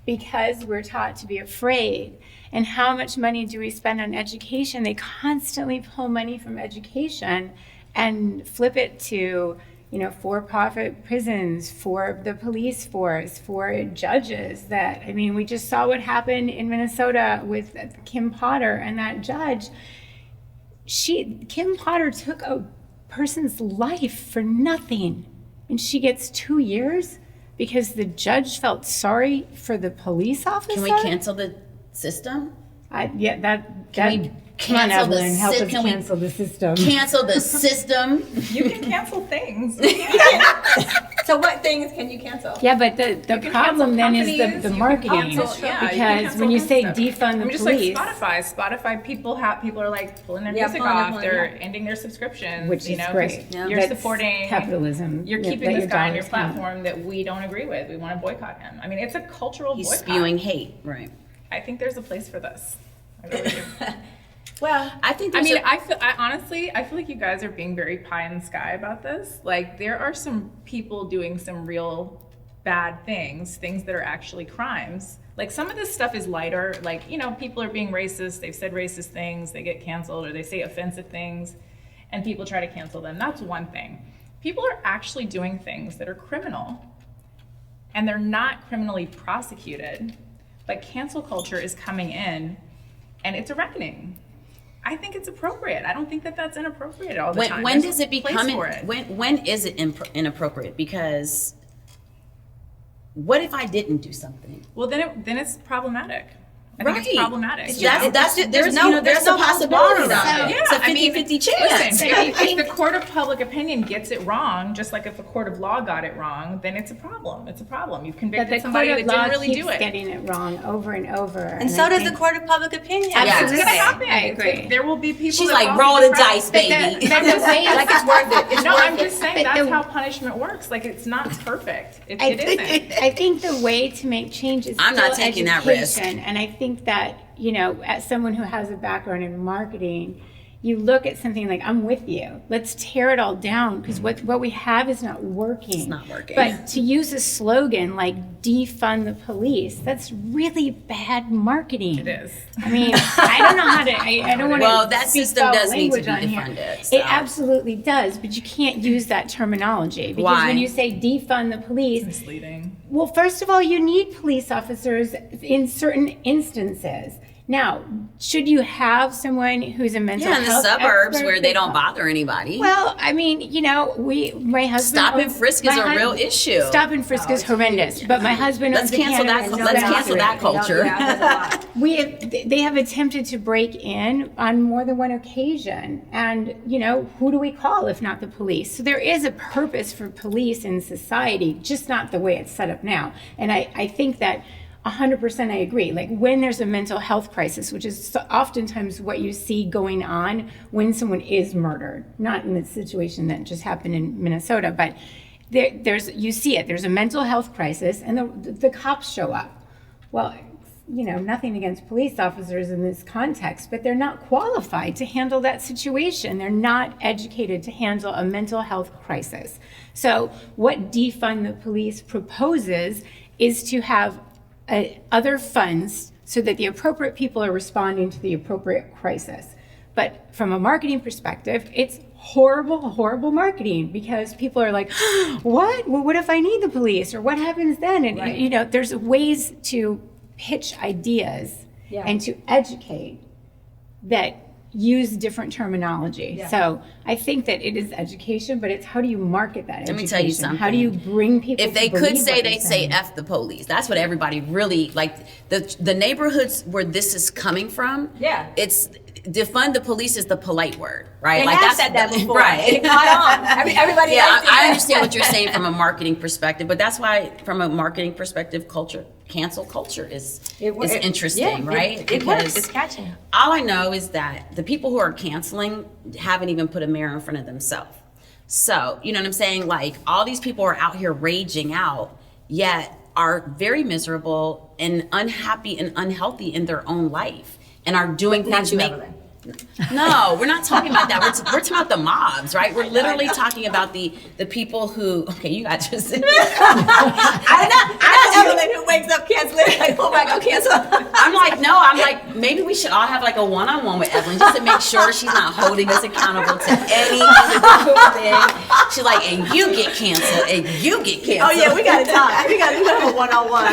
because we're taught to be afraid. And how much money do we spend on education? They constantly pull money from education and flip it to, you know, for-profit prisons, for the police force, for judges. That, I mean, we just saw what happened in Minnesota with Kim Potter and that judge. Kim Potter took a person's life for nothing, and she gets 2 years because the judge felt sorry for the police officer. Can we cancel the system? Can we come on, cancel the Evelyn, help us can we cancel the system. Cancel the system. You can cancel things. So what things can you cancel? Yeah, but the can problem cancel then is companies, the you can marketing. cancel- yeah, you can Because cancel when you that say stuff. defund the I mean, just police, like Spotify, people are like pulling their Yeah, music pulling it, off. pulling it, They're yeah. ending their subscriptions, which you is know, 'cause great. Yeah. you're That's supporting capitalism. You're that keeping your this guy on your dollars count. platform that we don't agree with. We want to boycott him. I mean, it's a cultural He's boycott. spewing hate, right? I think there's a place for this. I really do. Well, I think I there's mean, I feel like you guys are being very pie in the sky about this. Like, there are some people doing some real bad things that are actually crimes. Like, some of this stuff is lighter. Like, you know, people are being racist. They've said racist things. They get canceled, or they say offensive things, and people try to cancel them. That's one thing. People are actually doing things that are criminal, and they're not criminally prosecuted. But cancel culture is coming in, and it's a reckoning. I think it's appropriate. I don't think that that's inappropriate all the time. when There's does it a place become for it. when is it inappropriate? Because what if I didn't do something? Well, then it's problematic. I think it's Right. problematic. It's you know? There's a possibility about though. it. Yeah, It's a I mean, 50-50 chance. Listen, if the court of public opinion gets it wrong, just like if a court of law got it wrong, then it's a problem. It's a problem. You've But convicted the somebody court that of law didn't really keeps do it. getting it wrong over and over. and so I does the think- court of public opinion. Absolutely. It's gonna happen. I agree. There will be people. She's that like, fall roll through the cracks. dice, baby. But the way Like it's worth it. It's No, worth I'm it. just saying But that's the- how punishment works. Like, it's not perfect. It I isn't. think the way to make change is I'm not still taking that risk. education. And I think that, you know, as someone who has a background in marketing, you look at something like, I'm with you. Let's tear it all down, because what we have is not working. It's not working. But to use a slogan like defund the police, that's really bad marketing. It is. I mean, I don't know how to, I don't want to Well, that system does need to be defunded. So. It absolutely does, but you can't use that terminology. Because Why? when you say defund the police, Misleading. well, first of all, you need police officers in certain instances. Now, should you have someone who's a mental Yeah, in the health suburbs expert where they to don't talk- bother anybody. Well, I mean, you know, my husband. Stop and owns- frisk my is a hus- real issue. Stop and frisk is horrendous, but my husband Let's owns a cancel that- cannabis let's cancel that dispensary. culture. Yeah, that's a lot. They have attempted to break in on more than one occasion, and you know, who do we call if not the police? So there is a purpose for police in society, just not the way it's set up now. And I think that 100% I agree. Like when there's a mental health crisis, which is oftentimes what you see going on when someone is murdered, not in the situation that just happened in Minnesota, but you see it. There's a mental health crisis, and the cops show up. Well, nothing against police officers in this context, but they're not qualified to handle that situation. They're not educated to handle a mental health crisis. So what Defund the Police proposes is to have other funds so that the appropriate people are responding to the appropriate crisis. But from a marketing perspective, it's horrible marketing, because people are like, what? Well, what if I need the police? Or what happens then? And, Right. There's ways to pitch ideas and to educate that use different terminology. Yeah. So I think that it is education, but it's how do you market that education? Let me tell you something. How do you bring people If they to could believe say, what they'd you're say saying? F the police. That's what everybody really, like, the neighborhoods where this is coming from, it's defund the police is the polite word, right? They like have said that before. Right. It caught on. Everybody Yeah, liked it. I understand what you're saying from a marketing perspective, but that's why from a marketing perspective, cancel culture is interesting, right? It works. It's catching. All I know is that the people who are canceling haven't even put a mirror in front of themselves. So, you know what I'm saying? Like, all these people are out here raging out, yet are very miserable and unhappy and unhealthy in their own life, and are doing Not things you, make. Evelyn. No, we're not talking about that. We're talking about the mobs, right? We're literally talking about the people who. Okay, you got just. I'm not Evelyn who wakes up canceling. Like, oh my God, cancel. I'm like, maybe we should all have like a one-on-one with Evelyn just to make sure she's not holding us accountable to any individual thing. She's like, and you get canceled, and you get canceled. Oh yeah, we gotta talk. We gotta have a one-on-one.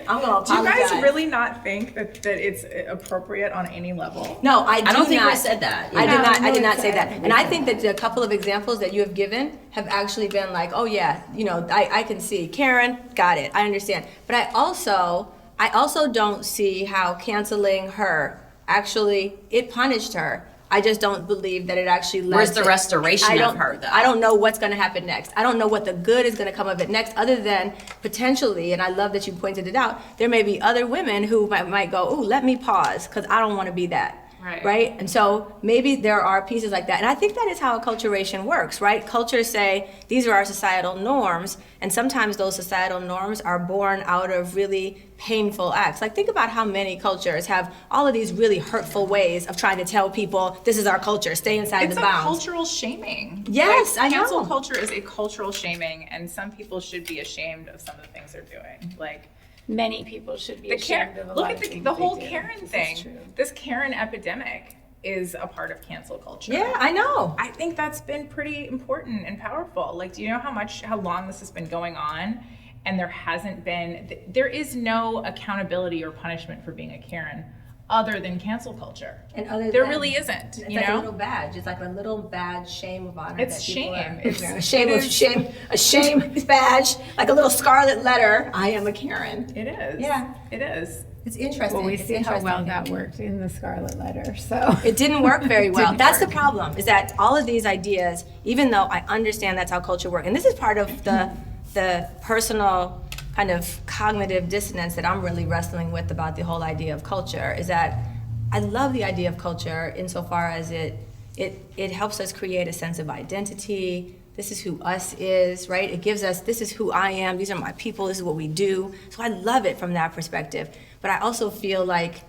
I'm gonna apologize. Do you guys really not think that it's appropriate on any level? No, I don't think not. I said that. I did not say that. And I think that the couple of examples that you have given have actually been like, oh yeah, I can see. Karen, got it. I understand. But I also don't see how canceling her actually, it punished her. I just don't believe that it actually led Where's the to- restoration of her, though? I don't know what's going to happen next. I don't know what the good is going to come of it next, other than potentially, and I love that you pointed it out, there may be other women who might go, oh, let me pause, because I don't want to be that. Right? And so maybe there are pieces like that. And I think that is how acculturation works, right? Cultures say, these are our societal norms, and sometimes those societal norms are born out of really painful acts. Like, think about how many cultures have all of these really hurtful ways of trying to tell people, this is our culture, stay inside It's the a bounds. cultural shaming. Yes, Like, I know. Cancel culture is a cultural shaming, and some people should be ashamed of some of the things they're doing. Like, Many people should be the ashamed Karen, of a look lot at of the things whole they do. Karen This is thing. true. This Karen epidemic is a part of cancel culture. Yeah, I know. I think that's been pretty important and powerful. Like, do you know how long this has been going on? And there is no accountability or punishment for being a Karen other than cancel culture. And other There than- really isn't, It's you like a know? little badge. It's like a little badge, shame of honor. It's that people shame. are wearing. It's- a shame badge, like a little scarlet letter. I am a Karen. It is. Yeah. It is. It's interesting. Well, we It's see how interesting. well that worked in the Scarlet Letter, so. It didn't work very well. Didn't That's work. the problem, is that all of these ideas, even though I understand that's how culture works, and this is part of the personal kind of cognitive dissonance that I'm really wrestling with about the whole idea of culture, is that I love the idea of culture insofar as it helps us create a sense of identity. This is who us is, right? It gives us, this is who I am, these are my people, this is what we do. So I love it from that perspective. But I also feel like,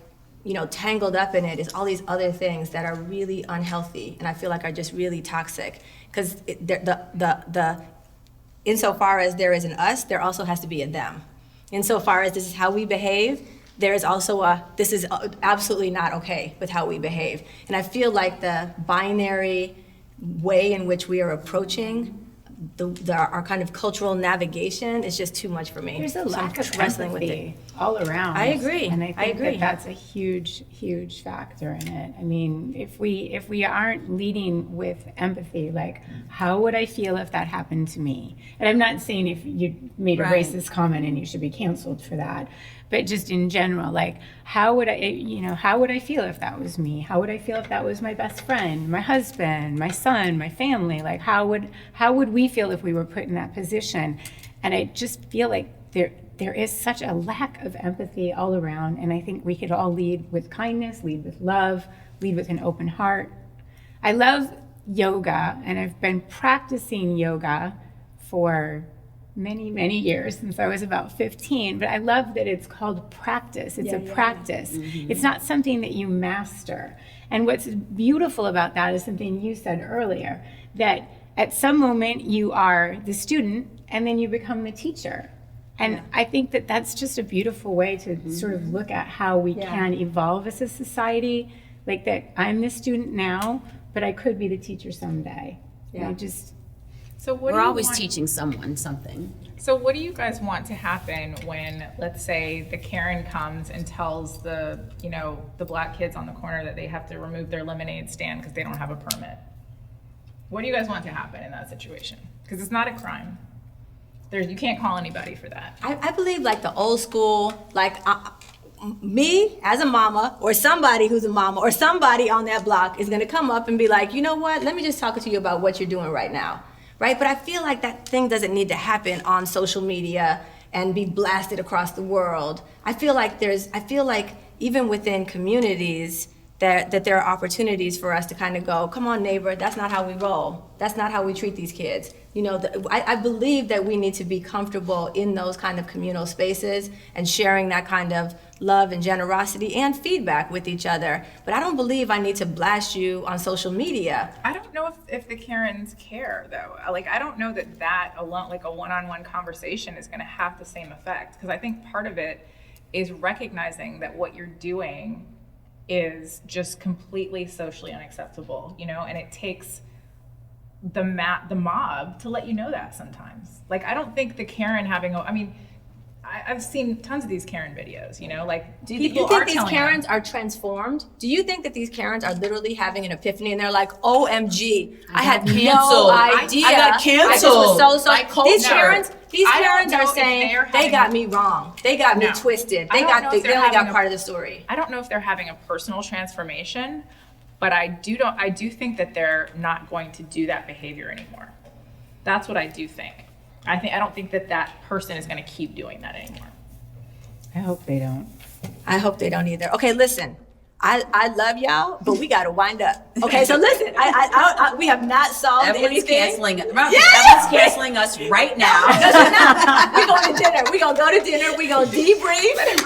tangled up in it is all these other things that are really unhealthy, and I feel like are just really toxic. Because insofar as there is an us, there also has to be a them. Insofar as this is how we behave, there is also this is absolutely not okay with how we behave. And I feel like the binary way in which we are approaching our kind of cultural navigation is just too much for me. There's a So I'm lack of wrestling with it. empathy all around. I agree. And I I think agree. that that's a huge factor in it. I mean, if we aren't leading with empathy, like, how would I feel if that happened to me? And I'm not saying if you made a Right. racist comment and you should be canceled for that, but just in general, like, how would I feel if that was me? How would I feel if that was my best friend, my husband, my son, my family? Like, how would we feel if we were put in that position? And I just feel like there is such a lack of empathy all around, and I think we could all lead with kindness, lead with love, lead with an open heart. I love yoga, and I've been practicing yoga for many, many years, since I was about 15, but I love that it's called practice. It's a practice. Mm-hmm. It's not something that you master. And what's beautiful about that is something you said earlier, that at some moment you are the student and then you become the teacher. And I think that that's just a beautiful way to sort of look at how we can evolve as a society, like that I'm the student now, but I could be the teacher someday. Yeah. So we're always teaching someone something. So what do you guys want to happen when, let's say, the Karen comes and tells the black kids on the corner that they have to remove their lemonade stand because they don't have a permit? What do you guys want to happen in that situation? Because it's not a crime. You can't call anybody for that. I believe like the old school, like me as a mama or somebody who's a mama or somebody on that block is gonna come up and be like, you know what, let me just talk to you about what you're doing right now, right? But I feel like that thing doesn't need to happen on social media and be blasted across the world. I feel like even within communities, that there are opportunities for us to kind of go, come on neighbor, that's not how we roll. That's not how we treat these kids. I believe that we need to be comfortable in those kind of communal spaces and sharing that kind of love and generosity and feedback with each other. But I don't believe I need to blast you on social media. I don't know if the Karens care though. Like, I don't know that alone, like a one-on-one conversation is gonna have the same effect. Because I think part of it is recognizing that what you're doing is just completely socially unacceptable, and it takes the mob to let you know that sometimes. Like, I don't think the Karen I've seen tons of these Karen videos, like do you think these Karens are transformed? Do you think that these Karens are literally having an epiphany and they're like, OMG, I had no idea. I got canceled. These Karens are saying they got me wrong. They got me twisted. They only got part of the story. I don't know if they're having a personal transformation, but I do think that they're not going to do that behavior anymore. That's what I do think. I don't think that person is going to keep doing that anymore. I hope they don't. I hope they don't either. Okay, listen. I love y'all, but we gotta wind up. Okay, so listen, we have not solved anything. Evelyn's canceling us right now. We're going to dinner. We're gonna go to dinner. We're gonna debrief.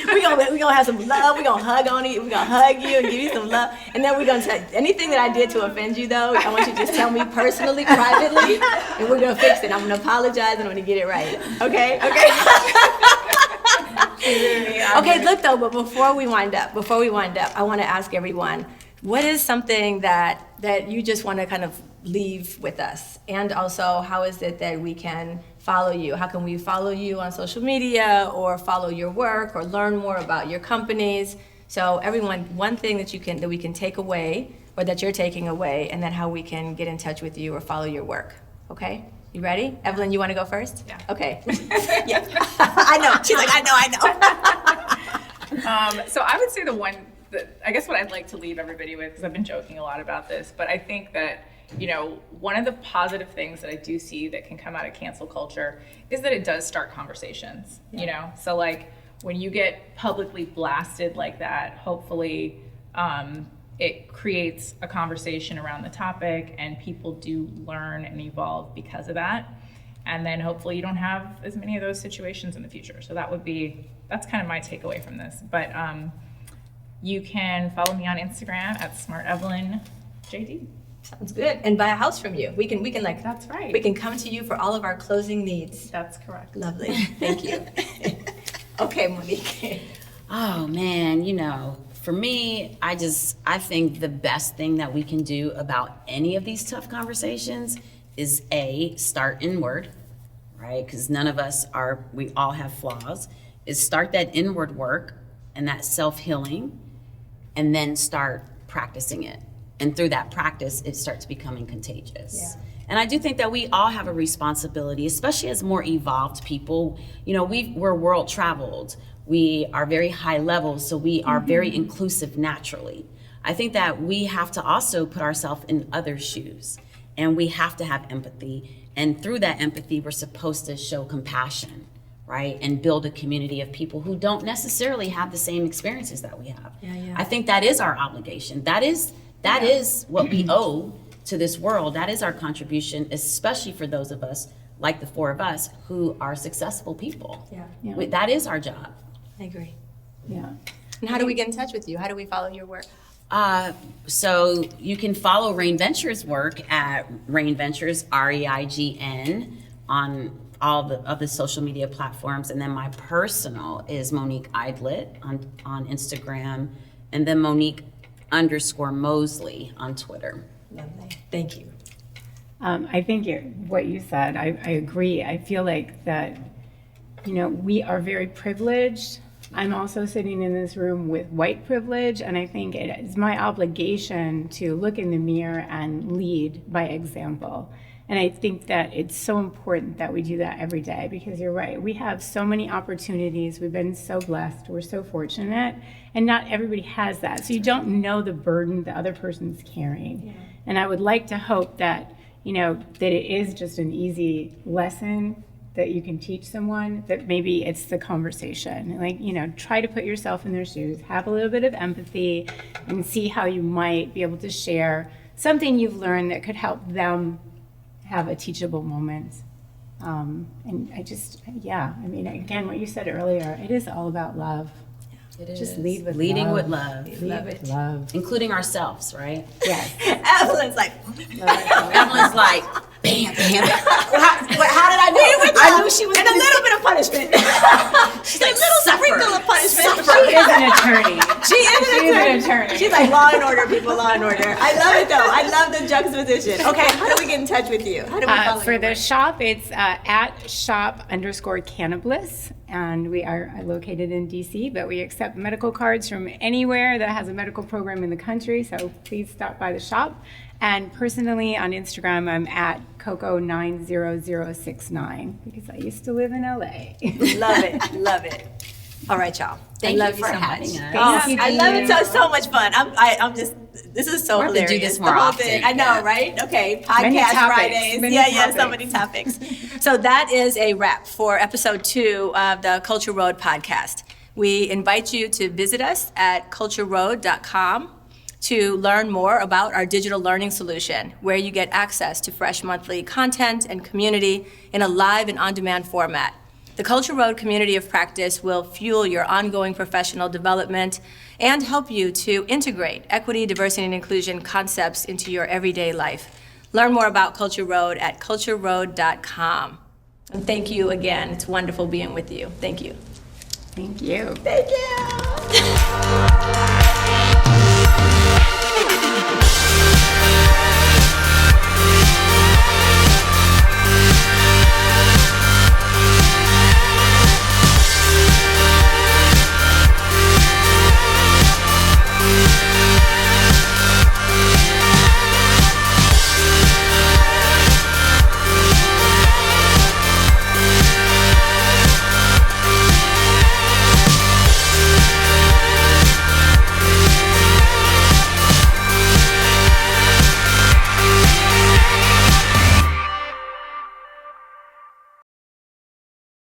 We're gonna have some love. We're gonna hug on you. We're gonna hug you and give you some love. And then we're gonna tell anything that I did to offend you though, I want you to just tell me personally, privately, and we're gonna fix it. I'm gonna apologize and I'm gonna get it right. Okay? Okay, look though, but before we wind up, I want to ask everyone, what is something that you just want to kind of leave with us? And also, how is it that we can follow you? How can we follow you on social media or follow your work or learn more about your companies? So everyone, one thing that we can take away or that you're taking away, and then how we can get in touch with you or follow your work. Okay? You ready? Evelyn, you want to go first? Yeah. Okay. Yeah. I know. She's like, I know. So I would say I guess what I'd like to leave everybody with, because I've been joking a lot about this, but I think that, one of the positive things that I do see that can come out of cancel culture is that it does start conversations, So like when you get publicly blasted like that, hopefully, it creates a conversation around the topic and people do learn and evolve because of that. And then hopefully you don't have as many of those situations in the future. So that's kind of my takeaway from this. But you can follow me on Instagram at smartevelynjd. Sounds good. And buy a house from you. We can like, that's right. We can come to you for all of our closing needs. That's correct. Lovely. Thank you. Okay, Monique. Oh man, for me, I think the best thing that we can do about any of these tough conversations is start inward, right? Because we all have flaws, is start that inward work and that self-healing and then start practicing it. And through that practice, it starts becoming contagious. Yeah. And I do think that we all have a responsibility, especially as more evolved people. We're world traveled. We are very high level, so we are very inclusive naturally. I think that we have to also put ourselves in others' shoes, and we have to have empathy. And through that empathy, we're supposed to show compassion, right? And build a community of people who don't necessarily have the same experiences that we have. Yeah. I think that is our obligation. That is what we owe to this world. That is our contribution, especially for those of us, like the four of us, who are successful people. Yeah. That is our job. I agree. Yeah. And how do we get in touch with you? How do we follow your work? So you can follow Rain Ventures' work at Rain Ventures, REIGN, on all of the social media platforms. And then my personal is Monique Idlett on Instagram, and then Monique_Mosley on Twitter. Lovely. Thank you. I think what you said, I agree. I feel like that, we are very privileged. I'm also sitting in this room with white privilege, and I think it is my obligation to look in the mirror and lead by example. And I think that it's so important that we do that every day, because you're right. We have so many opportunities. We've been so blessed. We're so fortunate. And not everybody has that. So you don't know the burden the other person's carrying. Yeah. And I would like to hope that, that it is just an easy lesson that you can teach someone, that maybe it's the conversation. Like, try to put yourself in their shoes, have a little bit of empathy, and see how you might be able to share something you've learned that could help them have a teachable moment. And again, what you said earlier, it is all about love. It is. Just lead with Leading love. with love. Lead with love. Including ourselves, right? Yes. Evelyn's like, Evelyn's like, bam, bam. How did I know? I knew she was. And a little bit of punishment. She's like, a little sprinkle of punishment. She is an attorney. She is an attorney. She's like, law and order, people, law and order. I love it though. I love the juxtaposition. Okay, how do we get in touch with you? How do we follow For you? the shop, it's at shop_Cannabliss, and we are located in DC, but we accept medical cards from anywhere that has a medical program in the country, so please stop by the shop. And personally on Instagram, I'm at Coco90069, because I used to live in LA. Love it, love it. All right, y'all. Thank I you love for so having much. us. Oh, Thank I you. love it so much fun. I'm just. This is so We'll have to hilarious. do this more the whole often. thing. I know, right? Okay, podcast Many topics. Fridays. Many So topics. many topics. So that is a wrap for episode 2 of the CultureRoad podcast. We invite you to visit us at CultureRoad.com to learn more about our digital learning solution, where you get access to fresh monthly content and community in a live and on-demand format. The CultureRoad community of practice will fuel your ongoing professional development and help you to integrate equity, diversity, and inclusion concepts into your everyday life. Learn more about CultureRoad at CultureRoad.com. And thank you again. It's wonderful being with you. Thank you. Thank you. Thank you.